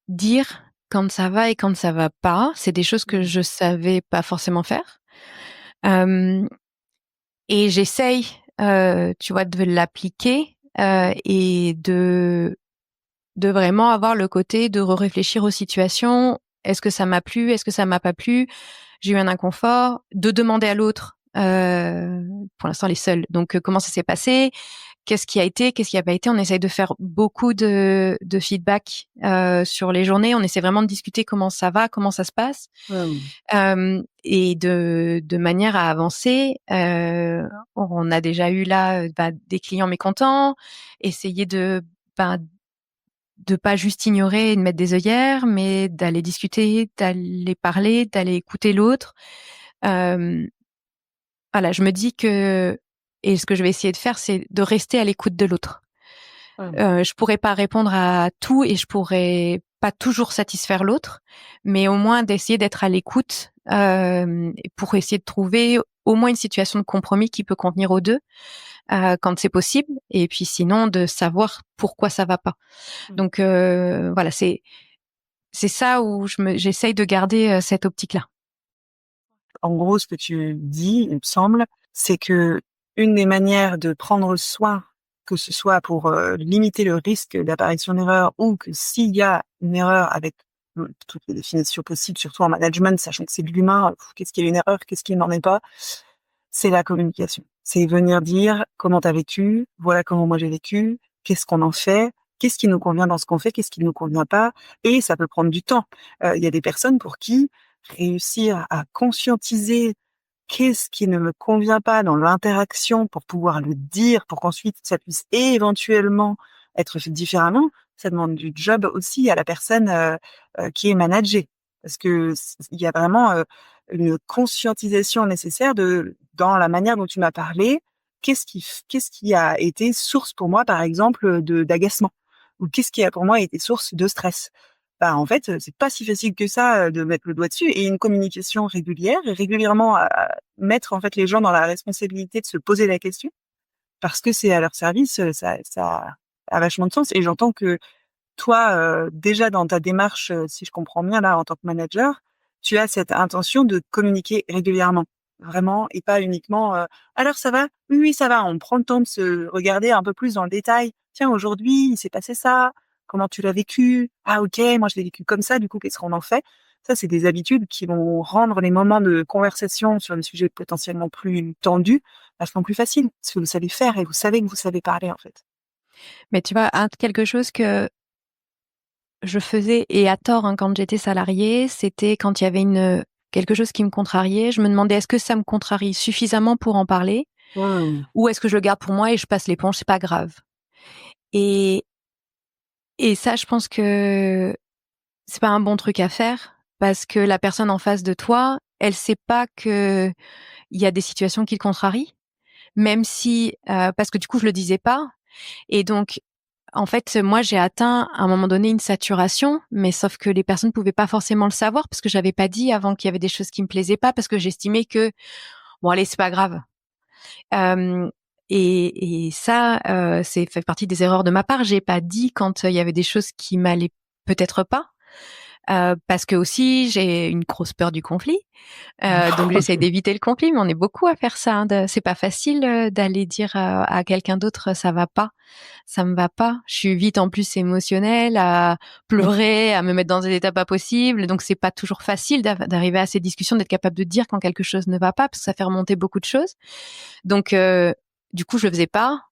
dire quand ça va et quand ça va pas. C'est des choses que je savais pas forcément faire. Et j'essaye, tu vois, de l'appliquer et de vraiment avoir le côté de réfléchir aux situations. Est-ce que ça m'a plu? Est-ce que ça m'a pas plu? J'ai eu un inconfort. De demander à l'autre, pour l'instant les seuls. Donc, comment ça s'est passé? Qu'est-ce qui a été? Qu'est-ce qui a pas été? On essaye de faire beaucoup de feedback sur les journées. On essaie vraiment de discuter comment ça va, comment ça se passe. Et de manière à avancer. On a déjà eu là des clients mécontents. Essayer de pas juste ignorer et de mettre des œillères, mais d'aller discuter, d'aller parler, d'aller écouter l'autre. Voilà, je me dis que, et ce que je vais essayer de faire, c'est de rester à l'écoute de l'autre. Je pourrais pas répondre à tout et je pourrais pas toujours satisfaire l'autre, mais au moins d'essayer d'être à l'écoute pour essayer de trouver au moins une situation de compromis qui peut convenir aux deux quand c'est possible, et puis sinon de savoir pourquoi ça va pas. Donc voilà, c'est ça où j'essaye de garder cette optique-là. En gros, ce que tu dis, il me semble, c'est que une des manières de prendre soin, que ce soit pour limiter le risque d'apparition d'erreur ou que s'il y a une erreur avec toutes les définitions possibles, surtout en management, sachant que c'est de l'humain, qu'est-ce qui est une erreur, qu'est-ce qui n'en est pas, c'est la communication. C'est venir dire comment t'as vécu, voilà comment moi j'ai vécu, qu'est-ce qu'on en fait, qu'est-ce qui nous convient dans ce qu'on fait, qu'est-ce qui ne nous convient pas, et ça peut prendre du temps. Il y a des personnes pour qui réussir à conscientiser qu'est-ce qui ne me convient pas dans l'interaction pour pouvoir le dire, pour qu'ensuite ça puisse éventuellement être fait différemment, ça demande du job aussi à la personne qui est managée. Parce que il y a vraiment une conscientisation nécessaire dans la manière dont tu m'as parlé. Qu'est-ce qui a été source pour moi, par exemple, d'agacement, ou qu'est-ce qui a pour moi été source de stress. Bah, en fait, c'est pas si facile que ça de mettre le doigt dessus, et une communication régulière et régulièrement à mettre en fait les gens dans la responsabilité de se poser la question parce que c'est à leur service, ça a vachement de sens. Et j'entends que toi, déjà dans ta démarche, si je comprends bien là en tant que manager, tu as cette intention de communiquer régulièrement, vraiment, et pas uniquement, «Alors ça va? Oui, oui, ça va». On prend le temps de se regarder un peu plus dans le détail. «Tiens, aujourd'hui, il s'est passé ça. Comment tu l'as vécu? Ah OK, moi je l'ai vécu comme ça, du coup, qu'est-ce qu'on en fait?» Ça, c'est des habitudes qui vont rendre les moments de conversation sur des sujets potentiellement plus tendus vachement plus faciles, parce que vous savez faire et vous savez que vous savez parler, en fait. Mais tu vois, quelque chose que je faisais, et à tort, hein, quand j'étais salariée, c'était quand il y avait quelque chose qui me contrariait, je me demandais est-ce que ça me contrarie suffisamment pour en parler, Mmh. ou est-ce que je le garde pour moi et je passe l'éponge, c'est pas grave. Et ça, je pense que c'est pas un bon truc à faire, parce que la personne en face de toi, elle sait pas que il y a des situations qui le contrarient, même si parce que du coup je le disais pas, et donc en fait moi j'ai atteint à un moment donné une saturation, mais sauf que les personnes pouvaient pas forcément le savoir parce que j'avais pas dit avant qu'il y avait des choses qui me plaisaient pas, parce que j'estimais que bon allez c'est pas grave. Euh, et ça c'est fait partie des erreurs de ma part. J'ai pas dit quand il y avait des choses qui m'allaient peut-être pas. Parce que aussi j'ai une grosse peur du conflit, donc j'essaie d'éviter le conflit, mais on est beaucoup à faire ça. C'est pas facile d'aller dire à quelqu'un d'autre ça me va pas. Je suis vite en plus émotionnelle, à pleurer, à me mettre dans des états pas possibles, donc c'est pas toujours facile d'arriver à ces discussions, d'être capable de dire quand quelque chose ne va pas, parce que ça fait remonter beaucoup de choses. Donc du coup je le faisais pas.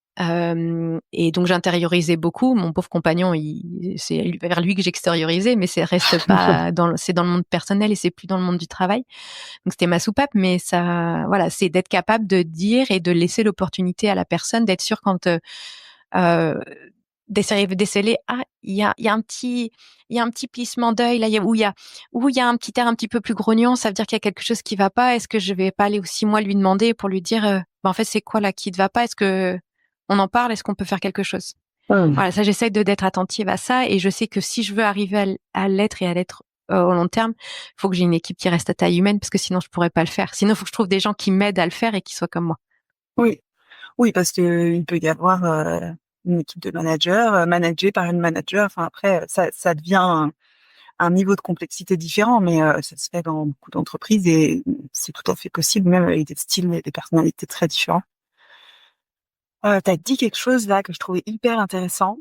Et donc j'intériorisais beaucoup. Mon pauvre compagnon, c'est vers lui que j'extériorisais, mais c'est reste pas c'est dans le monde personnel et c'est plus dans le monde du travail. Donc c'était ma soupape, mais ça, voilà, c'est d'être capable de dire et de laisser l'opportunité à la personne d'être sûre quand euh, d'essayer de déceler, ah il y a un petit plissement d'œil là, où il y a un petit air un petit peu plus grognon, ça veut dire qu'il y a quelque chose qui va pas. Est-ce que je vais pas aller aussi moi lui demander pour lui dire en fait c'est quoi là qui ne va pas, est-ce que on en parle, est-ce qu'on peut faire quelque chose. Voilà, ça j'essaie d'être attentive à ça, et je sais que si je veux arriver à l'être et à l'être au long terme, il faut que j'ai une équipe qui reste à taille humaine, parce que sinon je pourrais pas le faire. Sinon il faut que je trouve des gens qui m'aident à le faire et qui soient comme moi. Oui. Oui, parce que il peut y avoir une équipe de managers, managée par une manager. Enfin après, ça devient un niveau de complexité différent, mais ça se fait dans beaucoup d'entreprises et c'est tout à fait possible, même avec des styles et des personnalités très différents. T'as dit quelque chose là que je trouvais hyper intéressant,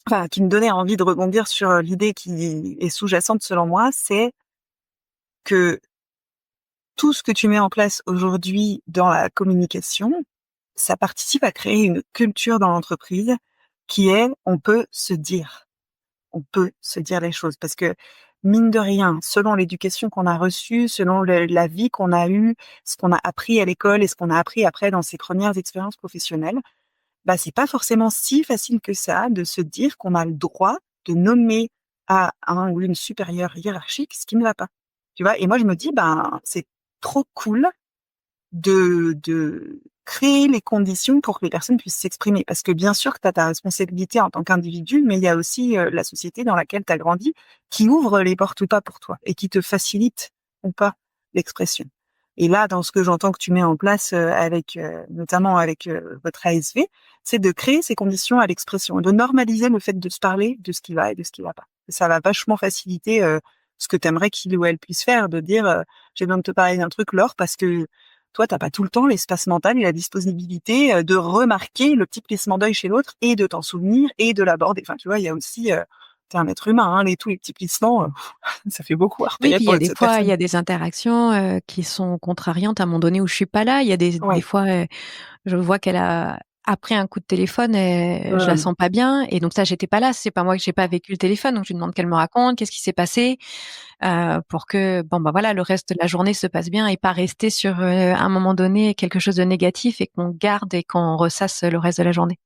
enfin qui me donnait envie de rebondir sur l'idée qui est sous-jacente selon moi, c'est que tout ce que tu mets en place aujourd'hui dans la communication, ça participe à créer une culture dans l'entreprise qui est, on peut se dire. On peut se dire les choses parce que, mine de rien, selon l'éducation qu'on a reçue, selon la vie qu'on a eue, ce qu'on a appris à l'école et ce qu'on a appris après dans ses premières expériences professionnelles, bah, c'est pas forcément si facile que ça de se dire qu'on a le droit de nommer à un ou une supérieure hiérarchique ce qui ne va pas. Tu vois? Et moi, je me dis, c'est trop cool de créer les conditions pour que les personnes puissent s'exprimer. Parce que bien sûr que tu as ta responsabilité en tant qu'individu, mais il y a aussi la société dans laquelle tu as grandi qui ouvre les portes ou pas pour toi et qui te facilite ou pas l'expression. Et là, dans ce que j'entends que tu mets en place notamment avec votre ASV, c'est de créer ces conditions à l'expression, de normaliser le fait de se parler de ce qui va et de ce qui va pas. Et ça va vachement faciliter ce que tu aimerais qu'il ou elle puisse faire, de dire j'ai besoin de te parler d'un truc, Laure, parce que toi, t'as pas tout le temps l'espace mental et la disponibilité de remarquer le petit plissement d'œil chez l'autre et de t'en souvenir et de l'aborder. Enfin, tu vois, il y a aussi, t'es un être humain, hein, tous les petits plissements, ça fait beaucoup à Oui, repérer puis il y pour a des cette fois, il y personne. a des interactions qui sont contrariantes à un moment donné où je suis pas là. Il y a des Ouais. fois, je vois qu'elle a après un coup de téléphone, je la Ouais. sens pas bien et donc ça, j'étais pas là. C'est pas moi que j'ai pas vécu le téléphone, donc je lui demande qu'elle me raconte qu'est-ce qui s'est passé pour que voilà, le reste de la journée se passe bien et pas rester sur à un moment donné quelque chose de négatif et qu'on garde et qu'on ressasse le reste de la journée.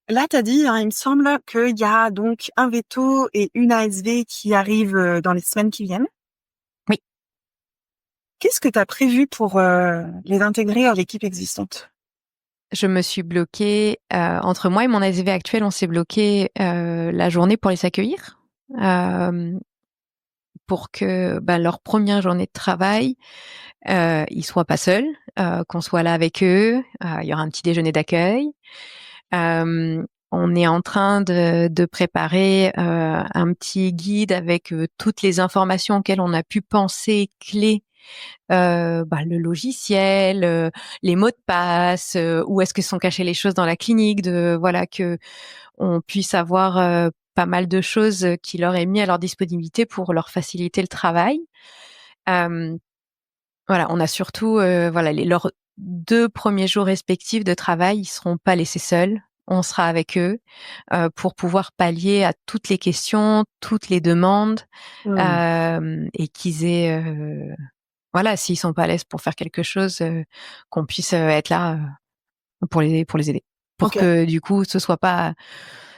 Là, t'as dit, hein, il me semble qu'il y a donc un veto et une ASV qui arrivent dans les semaines qui viennent. Oui. Qu'est-ce que t'as prévu pour les intégrer à l'équipe existante? Je me suis bloquée entre moi et mon ASV actuel, on s'est bloqué la journée pour les accueillir. Pour que leur première journée de travail, ils soient pas seuls, qu'on soit là avec eux. Il y aura un petit déjeuner d'accueil. On est en train de préparer un petit guide avec toutes les informations auxquelles on a pu penser clés. Le logiciel, les mots de passe, où est-ce que sont cachées les choses dans la clinique, que on puisse avoir pas mal de choses qui leur est mis à leur disponibilité pour leur faciliter le travail. On a surtout leurs 2 premiers jours respectifs de travail, ils seront pas laissés seuls. On sera avec eux pour pouvoir pallier à toutes les questions, toutes les demandes et qu'ils aient s'ils sont pas à l'aise pour faire quelque chose, qu'on puisse être là pour les aider. Pour Ok. que du coup, ce soit pas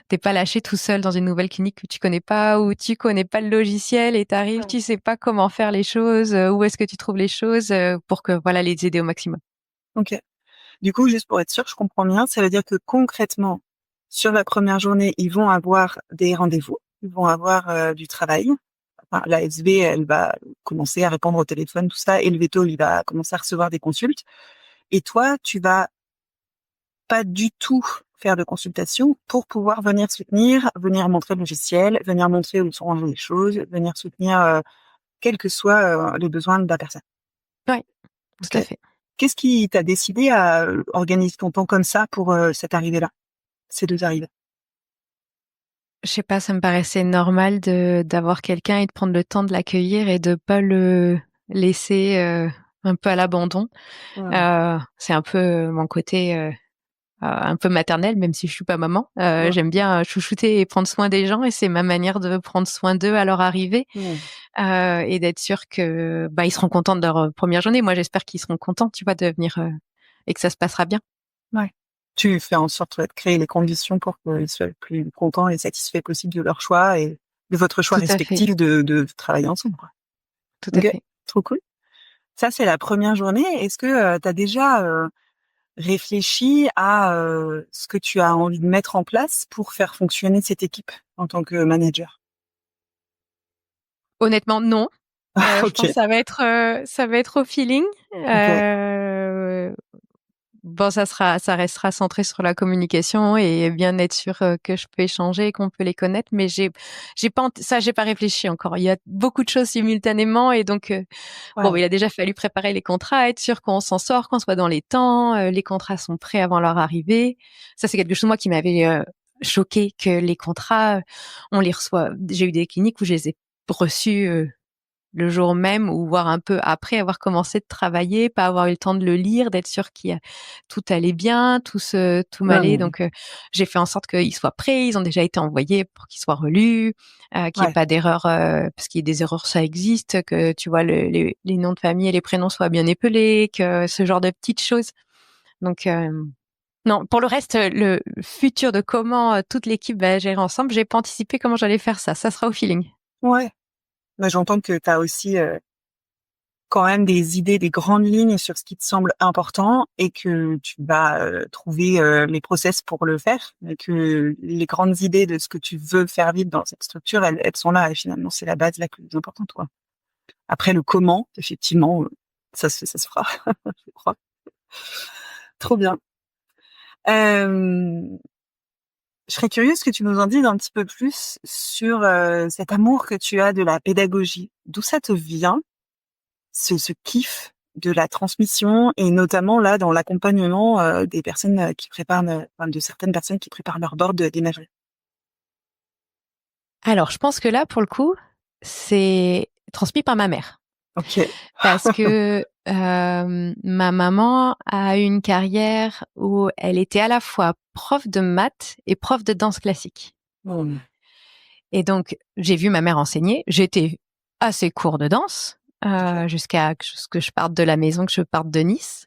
t'es pas lâché tout seul dans une nouvelle clinique que tu connais pas, où tu connais pas le logiciel et t'arrives, tu sais pas comment faire les choses, où est-ce que tu trouves les choses, pour que les aider au maximum. Ok. Du coup, juste pour être sûr, je comprends bien, ça veut dire que concrètement, sur la première journée, ils vont avoir des rendez-vous, ils vont avoir du travail. Enfin, la SB, elle va commencer à répondre au téléphone, tout ça, et le veto, il va commencer à recevoir des consultes. Et toi, tu vas pas du tout faire de consultation pour pouvoir venir soutenir, venir montrer le logiciel, venir montrer où sont rangées les choses, venir soutenir quels que soient les besoins de la personne. Ouais, tout à Ok. fait. Qu'est-ce qui t'a décidé à organiser ton temps comme ça pour cette arrivée-là, ces 2 arrivées? Je sais pas, ça me paraissait normal d'avoir quelqu'un et de prendre le temps de l'accueillir et de pas le laisser un peu à l'abandon. Ouais. C'est un peu mon côté un peu maternel, même si je suis pas maman. Ouais. J'aime bien chouchouter et prendre soin des gens et c'est ma manière de prendre soin d'eux à leur arrivée Ouais. et d'être sûr que ils seront contents de leur première journée. Moi, j'espère qu'ils seront contents, tu vois, de venir et que ça se passera bien. Ouais. Tu fais en sorte de créer les conditions pour qu'ils soient le plus contents et satisfaits possible de leur choix et de votre choix Tout à fait, respectif de travailler ensemble, quoi. tout à Ok, fait. trop cool. Ça, c'est la première journée. Est-ce que tu as déjà réfléchi à ce que tu as envie de mettre en place pour faire fonctionner cette équipe en tant que manager? Honnêtement, non. Je pense Ok, que ça va être au feeling. ok, Ça restera centré sur la communication et bien être sûr que je peux échanger et qu'on peut les connaître. Mais j'ai pas réfléchi encore. Il y a beaucoup de choses simultanément et donc ouais, il a déjà fallu préparer les contrats, être sûr qu'on s'en sort, qu'on soit dans les temps. Les contrats sont prêts avant leur arrivée. Ça, c'est quelque chose moi qui m'avait choqué que les contrats, on les reçoit. J'ai eu des cliniques où je les ai reçus le jour même ou voire un peu après avoir commencé de travailler, pas avoir eu le temps de le lire, d'être sûr tout allait bien, tout m'allait. ouais, Donc, j'ai fait en sorte qu'ils soient prêts. Ils ont déjà été envoyés pour qu'ils soient relus, qu'il n'y ait ouais, pas d'erreur, parce qu'il y a des erreurs, ça existe, que tu vois les noms de famille et les prénoms soient bien épelés, que ce genre de petites choses. Donc, Non, pour le reste, le futur de comment toute l'équipe va gérer ensemble, j'ai pas anticipé comment j'allais faire ça. Ça sera au feeling. Ouais. Mais j'entends que tu as aussi quand même des idées, des grandes lignes sur ce qui te semble important et que tu vas trouver les process pour le faire, et que les grandes idées de ce que tu veux faire vite dans cette structure, elles sont là et finalement c'est la base la plus importante, quoi. Après le comment, effectivement, ça se fera, je crois. Trop bien. Je serais curieuse que tu nous en dises un petit peu plus sur cet amour que tu as de la pédagogie. D'où ça te vient, ce kiff de la transmission et notamment là dans l'accompagnement des personnes qui préparent, enfin, de certaines personnes qui préparent leur board d'imagerie. Alors, je pense que là, pour le coup, c'est transmis par ma mère. Ok. Parce que ma maman a eu une carrière où elle était à la fois prof de maths et prof de danse classique. Bon. Et donc, j'ai vu ma mère enseigner. J'étais à ses cours de danse jusqu'à ce que je parte de la maison, que je parte de Nice.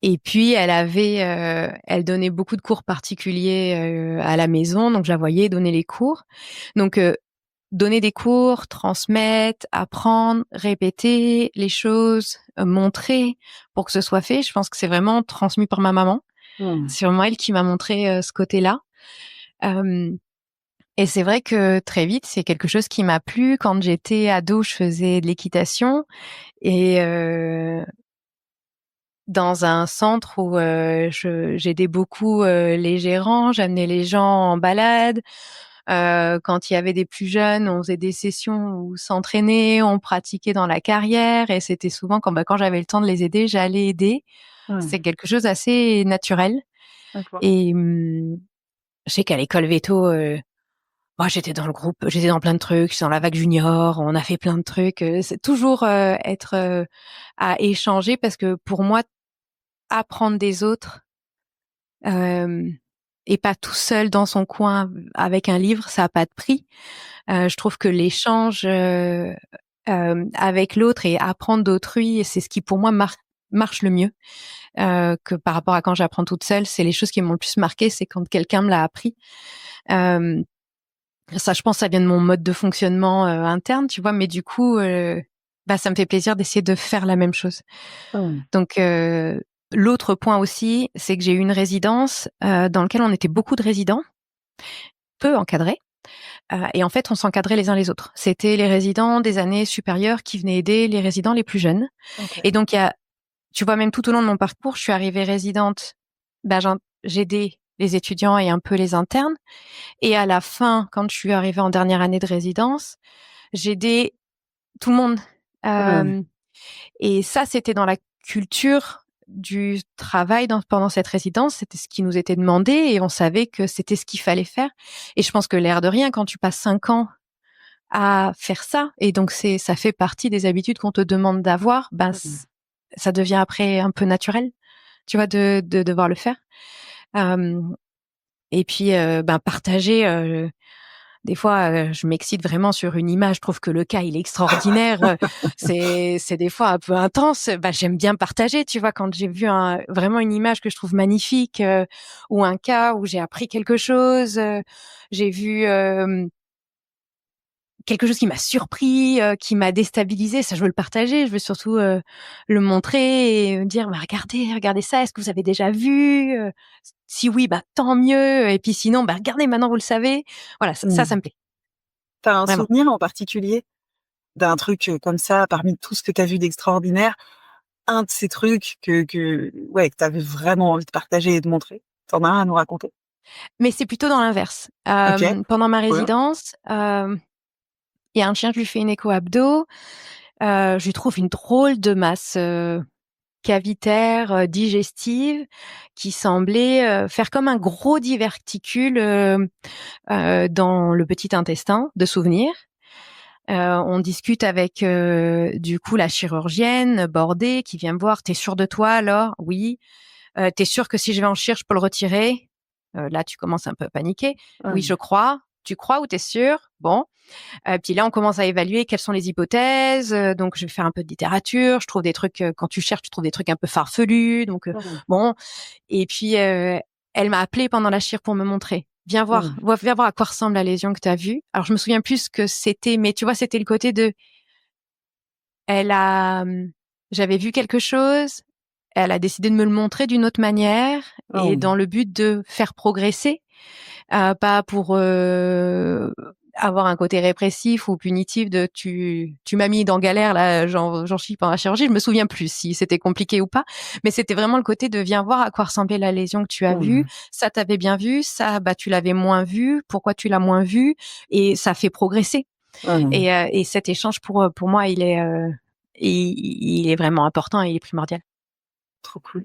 Et puis, elle donnait beaucoup de cours particuliers à la maison. Donc, je la voyais donner les cours. Donc, donner des cours, transmettre, apprendre, répéter les choses, montrer pour que ce soit fait. Je pense que c'est vraiment transmis par ma maman. C'est vraiment elle qui m'a montré ce côté-là. Et c'est vrai que très vite, c'est quelque chose qui m'a plu. Quand j'étais ado, je faisais de l'équitation et dans un centre où j'aidais beaucoup les gérants, j'amenais les gens en balade. Quand il y avait des plus jeunes, on faisait des sessions où s'entraîner, on pratiquait dans la carrière et c'était souvent quand j'avais le temps de les aider, j'allais aider. C'est quelque chose d'assez naturel. D'accord. Et je sais qu'à l'école Veto, moi j'étais dans le groupe, j'étais dans plein de trucs, j'étais dans la vague junior, on a fait plein de trucs. C'est toujours être à échanger parce que pour moi, apprendre des autres et pas tout seul dans son coin avec un livre, ça a pas de prix. Je trouve que l'échange avec l'autre et apprendre d'autrui, c'est ce qui pour moi marche le mieux que par rapport à quand j'apprends toute seule. C'est les choses qui m'ont le plus marqué, c'est quand quelqu'un me l'a appris. Ça, je pense, ça vient de mon mode de fonctionnement interne, tu vois. Mais du coup, ça me fait plaisir d'essayer de faire la même chose. Donc, l'autre point aussi, c'est que j'ai eu une résidence dans laquelle on était beaucoup de résidents, peu encadrés. Et en fait, on s'encadrait les uns les autres. C'était les résidents des années supérieures qui venaient aider les résidents les plus jeunes. Okay. Et donc, tu vois, même tout au long de mon parcours, je suis arrivée résidente. J'aidais les étudiants et un peu les internes. Et à la fin, quand je suis arrivée en dernière année de résidence, j'aidais tout le monde. Et ça, c'était dans la culture du travail pendant cette résidence. C'était ce qui nous était demandé et on savait que c'était ce qu'il fallait faire. Et je pense que l'air de rien, quand tu passes 5 ans à faire ça, et donc ça fait partie des habitudes qu'on te demande d'avoir, ça devient après un peu naturel, tu vois, de devoir le faire. Et puis, partager. Des fois, je m'excite vraiment sur une image. Je trouve que le cas, il est extraordinaire. C'est des fois un peu intense. J'aime bien partager, tu vois, quand j'ai vu vraiment une image que je trouve magnifique ou un cas où j'ai appris quelque chose. J'ai vu quelque chose qui m'a surpris, qui m'a déstabilisé. Ça, je veux le partager. Je veux surtout le montrer et dire, regardez ça. Est-ce que vous avez déjà vu Si oui, tant mieux. Et puis sinon, regardez, maintenant vous le savez. Voilà, ça me plaît. T'as un Vraiment. souvenir en particulier d'un truc comme ça, parmi tout ce que t'as vu d'extraordinaire, un de ces trucs que t'avais vraiment envie de partager et de montrer? T'en as un à nous raconter? Mais c'est plutôt dans l'inverse. Ok. Pendant ma Ouais. résidence, il y a un chien, je lui fais une écho-abdo. Je lui trouve une drôle de masse cavitaire, digestive, qui semblait faire comme un gros diverticule dans le petit intestin de souvenir. On discute avec du coup la chirurgienne bordée qui vient me voir. T'es sûre de toi alors? Oui. T'es sûre que si je vais en chir, je peux le retirer? Là, tu commences un peu à paniquer. Ouais. Oui, je crois. Tu crois ou t'es sûre? Bon. Puis là, on commence à évaluer quelles sont les hypothèses. Donc, je vais faire un peu de littérature. Je trouve des trucs, quand tu cherches, tu trouves des trucs un peu farfelus. Donc, bon. Et puis, elle m'a appelée pendant la chire pour me montrer. Viens voir à quoi ressemble la lésion que tu as vue. Alors, je me souviens plus ce que c'était, mais tu vois, c'était le côté de... J'avais vu quelque chose, elle a décidé de me le montrer d'une autre manière et dans le but de faire progresser, pas pour avoir un côté répressif ou punitif de tu m'as mis dans galère là, j'en chie pendant la chirurgie. Je me souviens plus si c'était compliqué ou pas, mais c'était vraiment le côté de viens voir à quoi ressemblait la lésion que tu as vue. Ça t'avais bien vu, ça tu l'avais moins vu. Pourquoi tu l'as moins vu? Et ça fait progresser. Et cet échange pour moi il est vraiment important et il est primordial. Trop cool.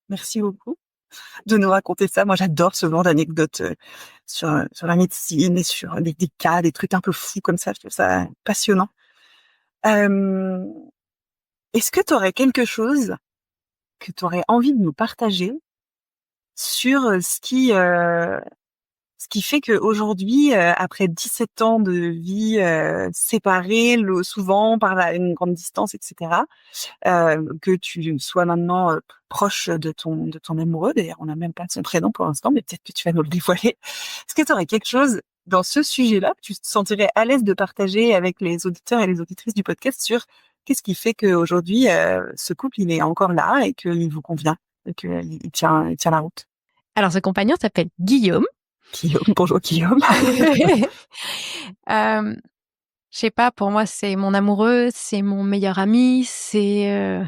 Merci beaucoup de nous raconter ça. Moi, j'adore ce genre d'anecdotes sur la médecine et sur des cas, des trucs un peu fous comme ça. Je trouve ça passionnant. Est-ce que tu aurais quelque chose que tu aurais envie de nous partager sur ce qui fait qu'aujourd'hui, après 17 ans de vie séparée, souvent par une grande distance, etc., que tu sois maintenant proche de ton amoureux. D'ailleurs, on n'a même pas son prénom pour l'instant, mais peut-être que tu vas nous le dévoiler. Est-ce que tu aurais quelque chose dans ce sujet-là que tu te sentirais à l'aise de partager avec les auditeurs et les auditrices du podcast sur qu'est-ce qui fait qu'aujourd'hui, ce couple, il est encore là et qu'il vous convient et qu'il tient la route? Alors, ce compagnon s'appelle Guillaume. Bonjour Guillaume. Je sais pas, pour moi, c'est mon amoureux, c'est mon meilleur ami, c'est...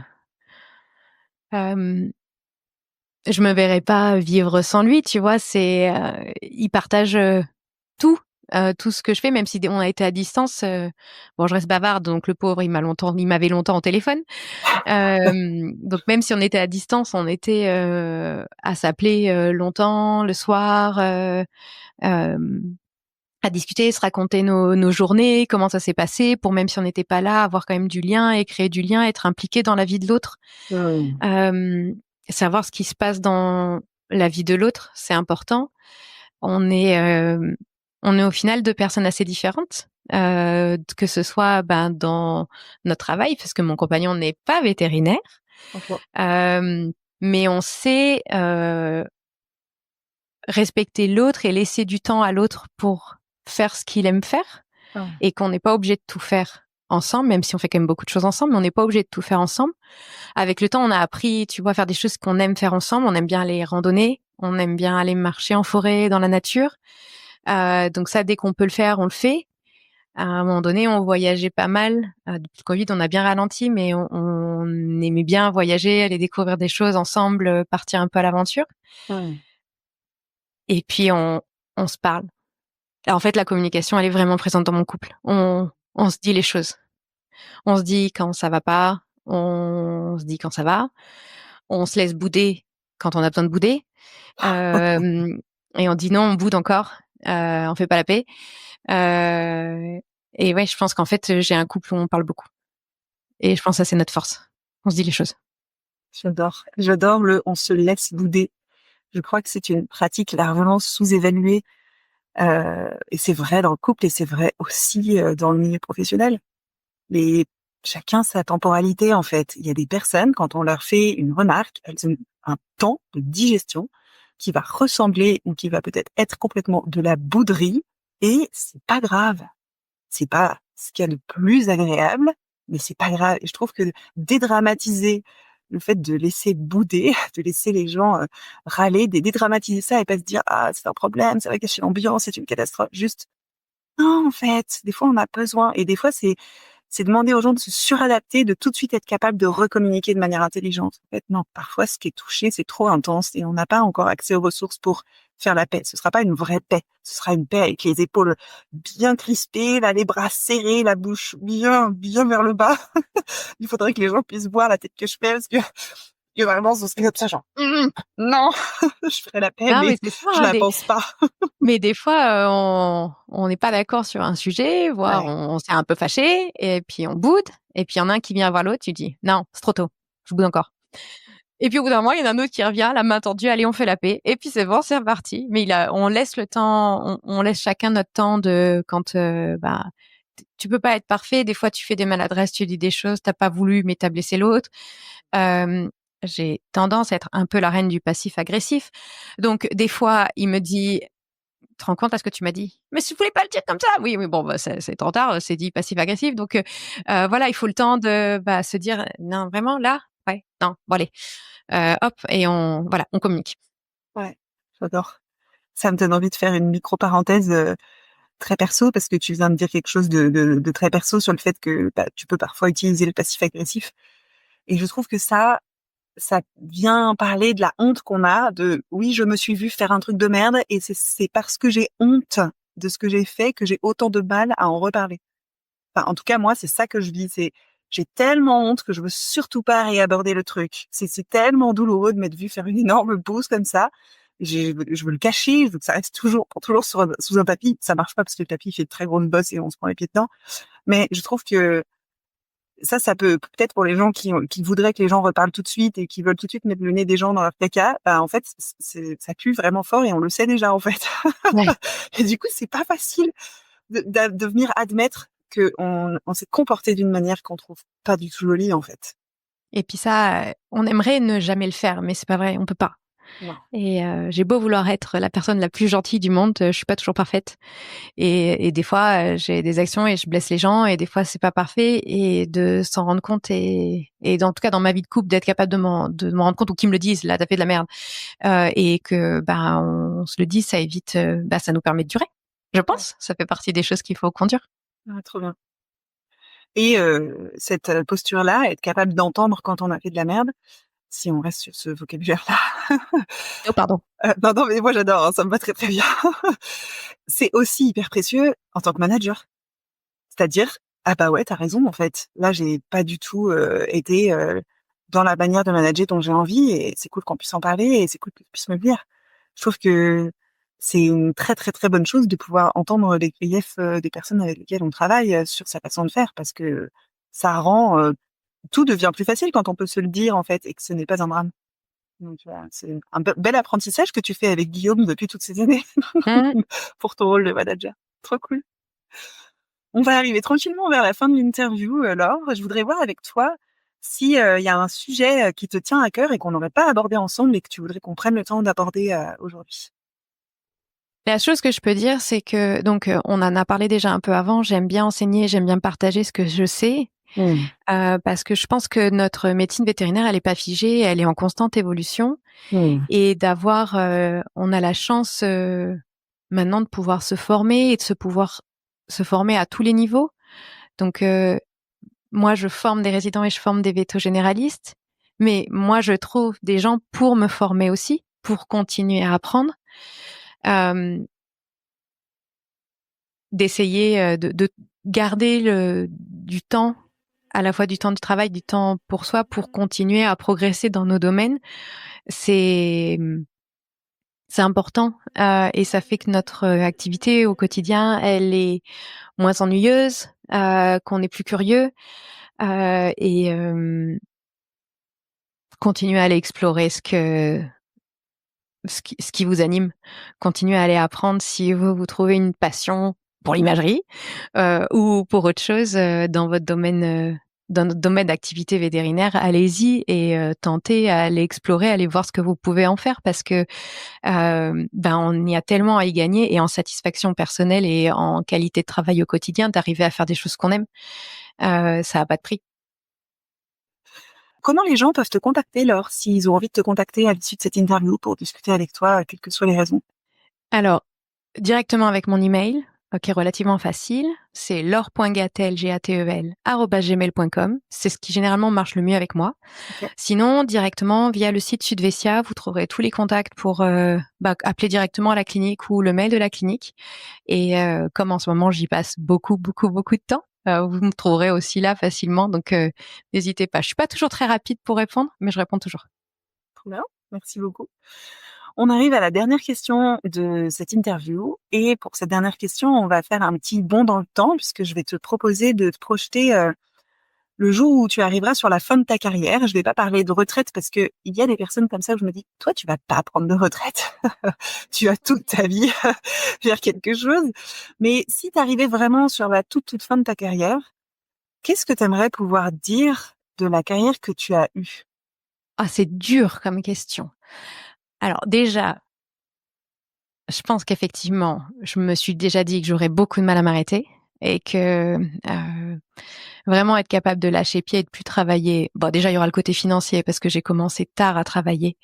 je me verrais pas vivre sans lui, tu vois, il partage tout. Tout ce que je fais, même si on a été à distance, bon, je reste bavarde, donc le pauvre, il m'avait longtemps au téléphone. Donc même si on était à distance, on était à s'appeler longtemps le soir, à discuter, se raconter nos journées, comment ça s'est passé, pour même si on n'était pas là, avoir quand même du lien et créer du lien, être impliqué dans la vie de l'autre. Savoir ce qui se passe dans la vie de l'autre, c'est important. On est au final deux personnes assez différentes, que ce soit dans notre travail, parce que mon compagnon n'est pas vétérinaire, mais on sait respecter l'autre et laisser du temps à l'autre pour faire ce qu'il aime faire, et qu'on n'est pas obligé de tout faire ensemble, même si on fait quand même beaucoup de choses ensemble, mais on n'est pas obligé de tout faire ensemble. Avec le temps, on a appris, tu vois, à faire des choses qu'on aime faire ensemble. On aime bien aller randonner, on aime bien aller marcher en forêt, dans la nature. Donc ça, dès qu'on peut le faire, on le fait. À un moment donné, on voyageait pas mal. Depuis le Covid, on a bien ralenti, mais on aimait bien voyager, aller découvrir des choses ensemble, partir un peu à l'aventure. Et puis, on se parle. En fait, la communication, elle est vraiment présente dans mon couple. On se dit les choses. On se dit quand ça va pas, on se dit quand ça va. On se laisse bouder quand on a besoin de bouder. Et on dit non, on boude encore. On fait pas la paix. Et ouais, je pense qu'en fait, j'ai un couple où on parle beaucoup. Et je pense que ça, c'est notre force. On se dit les choses. J'adore on se laisse bouder. Je crois que c'est une pratique largement sous-évaluée. Et c'est vrai dans le couple et c'est vrai aussi dans le milieu professionnel. Mais chacun sa temporalité, en fait. Il y a des personnes, quand on leur fait une remarque, elles ont un temps de digestion qui va ressembler ou qui va peut-être être complètement de la bouderie, et c'est pas grave. C'est pas ce qu'il y a de plus agréable, mais c'est pas grave. Et je trouve que dédramatiser le fait de laisser bouder, de laisser les gens râler, de dédramatiser ça et pas se dire ah c'est un problème, ça va gâcher l'ambiance, c'est une catastrophe. Juste non, en fait, des fois on a besoin, et des fois c'est demander aux gens de se suradapter, de tout de suite être capable de recommuniquer de manière intelligente. En fait, non, parfois, ce qui est touché, c'est trop intense et on n'a pas encore accès aux ressources pour faire la paix. Ce sera pas une vraie paix. Ce sera une paix avec les épaules bien crispées, là, les bras serrés, la bouche bien vers le bas. Il faudrait que les gens puissent voir la tête que je fais parce que vraiment, ce serait comme ça, genre, non, je ferais la paix, mais je la pense pas. Mais des fois, on n'est pas d'accord sur un sujet, voire on s'est un peu fâché, et puis on boude, et puis il y en a un qui vient voir l'autre, tu dis non, c'est trop tôt, je boude encore. Et puis au bout d'un moment, il y en a un autre qui revient, la main tendue, allez, on fait la paix. Et puis c'est bon, c'est reparti. Mais on laisse le temps, on laisse chacun notre temps de quand tu peux pas être parfait. Des fois, tu fais des maladresses, tu dis des choses, t'as pas voulu, mais t'as blessé l'autre. J'ai tendance à être un peu la reine du passif-agressif. Donc des fois, il me dit, tu te rends compte à ce que tu m'as dit? Mais je voulais pas le dire comme ça. Oui, bon, c'est trop tard, c'est dit passif-agressif. Donc voilà, il faut le temps de se dire, non, vraiment là, ouais, non, bon allez. Hop, et on communique. Ouais, j'adore. Ça me donne envie de faire une micro-parenthèse très perso, parce que tu viens de dire quelque chose de très perso sur le fait que tu peux parfois utiliser le passif agressif. Et je trouve que ça vient parler de la honte qu'on a de oui, je me suis vue faire un truc de merde et c'est parce que j'ai honte de ce que j'ai fait que j'ai autant de mal à en reparler. Enfin, en tout cas, moi, c'est ça que je vis. J'ai tellement honte que je veux surtout pas réaborder le truc. C'est tellement douloureux de m'être vue faire une énorme bouse comme ça. Je veux le cacher, je veux que ça reste toujours sous un tapis. Ça marche pas parce que le tapis fait de très grosses bosses et on se prend les pieds dedans. Mais je trouve que ça peut peut-être pour les gens qui voudraient que les gens reparlent tout de suite et qui veulent tout de suite mettre le nez des gens dans leur caca, en fait, ça pue vraiment fort et on le sait déjà, en fait. Ouais. Et du coup, c'est pas facile de venir admettre que on s'est comporté d'une manière qu'on trouve pas du tout jolie, en fait. Et puis ça, on aimerait ne jamais le faire, mais c'est pas vrai, on peut pas. Non. Et j'ai beau vouloir être la personne la plus gentille du monde, je suis pas toujours parfaite. Et des fois, j'ai des actions et je blesse les gens, et des fois c'est pas parfait. Et de s'en rendre compte et en tout cas dans ma vie de couple, d'être capable de m'en rendre compte, ou qu'ils me le disent, là t'as fait de la merde, et que on se le dit, ça évite, ça nous permet de durer. Je pense, ça fait partie des choses qu'il faut conduire. Ah, trop bien. Et cette posture-là, être capable d'entendre quand on a fait de la merde, si on reste sur ce vocabulaire-là. Oh pardon. Non, mais moi j'adore, hein, ça me va très très bien. C'est aussi hyper précieux en tant que manager. C'est-à-dire, ah bah ouais, t'as raison en fait. Là, j'ai pas du tout été dans la manière de manager dont j'ai envie, et c'est cool qu'on puisse en parler et c'est cool que tu puisses me le dire. Je trouve que c'est une très très très bonne chose de pouvoir entendre les griefs des personnes avec lesquelles on travaille sur sa façon de faire, parce que ça rend tout devient plus facile quand on peut se le dire en fait et que ce n'est pas un drame. Donc c'est un bel apprentissage que tu fais avec Guillaume depuis toutes ces années pour ton rôle de manager. Trop cool. On va arriver tranquillement vers la fin de l'interview, Laure. Je voudrais voir avec toi si il y a un sujet qui te tient à cœur et qu'on n'aurait pas abordé ensemble et que tu voudrais qu'on prenne le temps d'aborder aujourd'hui. La chose que je peux dire, c'est que on en a parlé déjà un peu avant. J'aime bien enseigner, j'aime bien partager ce que je sais, parce que je pense que notre médecine vétérinaire, elle est pas figée, elle est en constante évolution, et d'avoir, on a la chance maintenant de pouvoir se former et de pouvoir se former à tous les niveaux. Donc moi, je forme des résidents et je forme des véto-généralistes, mais moi, je trouve des gens pour me former aussi, pour continuer à apprendre. D'essayer de garder du temps, à la fois du temps de travail, du temps pour soi, pour continuer à progresser dans nos domaines. C'est important, et ça fait que notre activité au quotidien, elle est moins ennuyeuse, qu'on est plus curieux, et continuer à aller explorer ce qui vous anime. Continuez à aller apprendre si vous trouvez une passion pour l'imagerie, ou pour autre chose dans votre domaine, dans notre domaine d'activité vétérinaire. Allez-y et tentez à aller explorer, aller voir ce que vous pouvez en faire, parce que on y a tellement à y gagner, et en satisfaction personnelle et en qualité de travail au quotidien, d'arriver à faire des choses qu'on aime, ça a pas de prix. Comment les gens peuvent te contacter, Laure, s'ils ont envie de te contacter à l'issue de cette interview pour discuter avec toi, quelles que soient les raisons? Alors, directement avec mon email, qui est relativement facile, c'est laure.gatel@gmail.com. C'est ce qui généralement marche le mieux avec moi. Okay. Sinon, directement via le site Sudvesia, vous trouverez tous les contacts pour appeler directement à la clinique ou le mail de la clinique. Et comme en ce moment, j'y passe beaucoup de temps, vous me trouverez aussi là facilement. Donc, n'hésitez pas. Je suis pas toujours très rapide pour répondre, mais je réponds toujours. Trop bien, merci beaucoup. On arrive à la dernière question de cette interview, et pour cette dernière question, on va faire un petit bond dans le temps, puisque je vais te proposer de te projeter le jour où tu arriveras sur la fin de ta carrière, je vais pas parler de retraite parce que il y a des personnes comme ça où je me dis, toi, tu vas pas prendre de retraite. Tu as toute ta vie faire quelque chose. Mais si tu arrivais vraiment sur la toute fin de ta carrière, qu'est-ce que tu aimerais pouvoir dire de la carrière que tu as eue? Ah, c'est dur comme question. Alors déjà, je pense qu'effectivement, je me suis déjà dit que j'aurais beaucoup de mal à m'arrêter et que vraiment être capable de lâcher pied et de plus travailler. Bon, déjà, il y aura le côté financier parce que j'ai commencé tard à travailler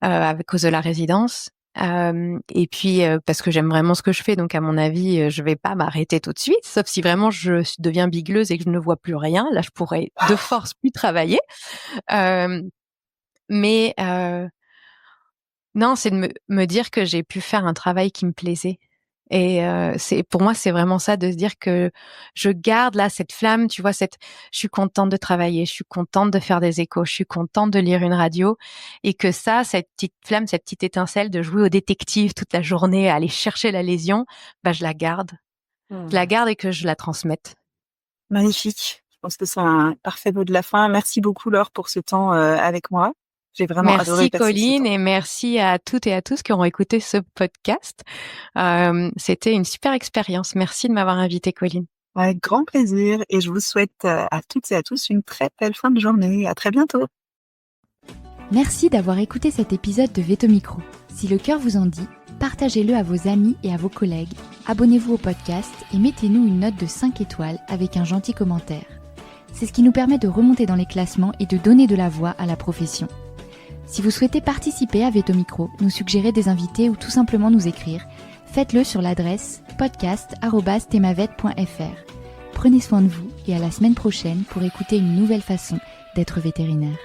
à cause de la résidence. Et puis parce que j'aime vraiment ce que je fais, donc à mon avis, je vais pas m'arrêter tout de suite, sauf si vraiment je deviens bigleuse et que je ne vois plus rien. Là, je pourrais de force plus travailler. Mais non, c'est de me dire que j'ai pu faire un travail qui me plaisait. Et c'est pour moi, c'est vraiment ça, de se dire que je garde là cette flamme, tu vois, je suis contente de travailler, je suis contente de faire des échos, je suis contente de lire une radio, et que ça, cette petite flamme, cette petite étincelle de jouer au détective toute la journée, à aller chercher la lésion, bah je la garde. Je la garde et que je la transmette. Magnifique. Je pense que c'est un parfait mot de la fin. Merci beaucoup, Laure, pour ce temps avec moi. J'ai vraiment adoré Merci passer ce Colline, temps. et merci à toutes et à tous qui auront écouté ce podcast. C'était une super expérience. Merci de m'avoir invitée, Colline. Avec grand plaisir, et je vous souhaite à toutes et à tous une très belle fin de journée. À très bientôt. Merci d'avoir écouté cet épisode de Veto Micro. Si le cœur vous en dit, partagez-le à vos amis et à vos collègues, abonnez-vous au podcast et mettez-nous une note de 5 étoiles avec un gentil commentaire. C'est ce qui nous permet de remonter dans les classements et de donner de la voix à la profession. Si vous souhaitez participer à Veto Micro, nous suggérer des invités ou tout simplement nous écrire, faites-le sur l'adresse podcast@themavet.fr. Prenez soin de vous et à la semaine prochaine pour écouter une nouvelle façon d'être vétérinaire.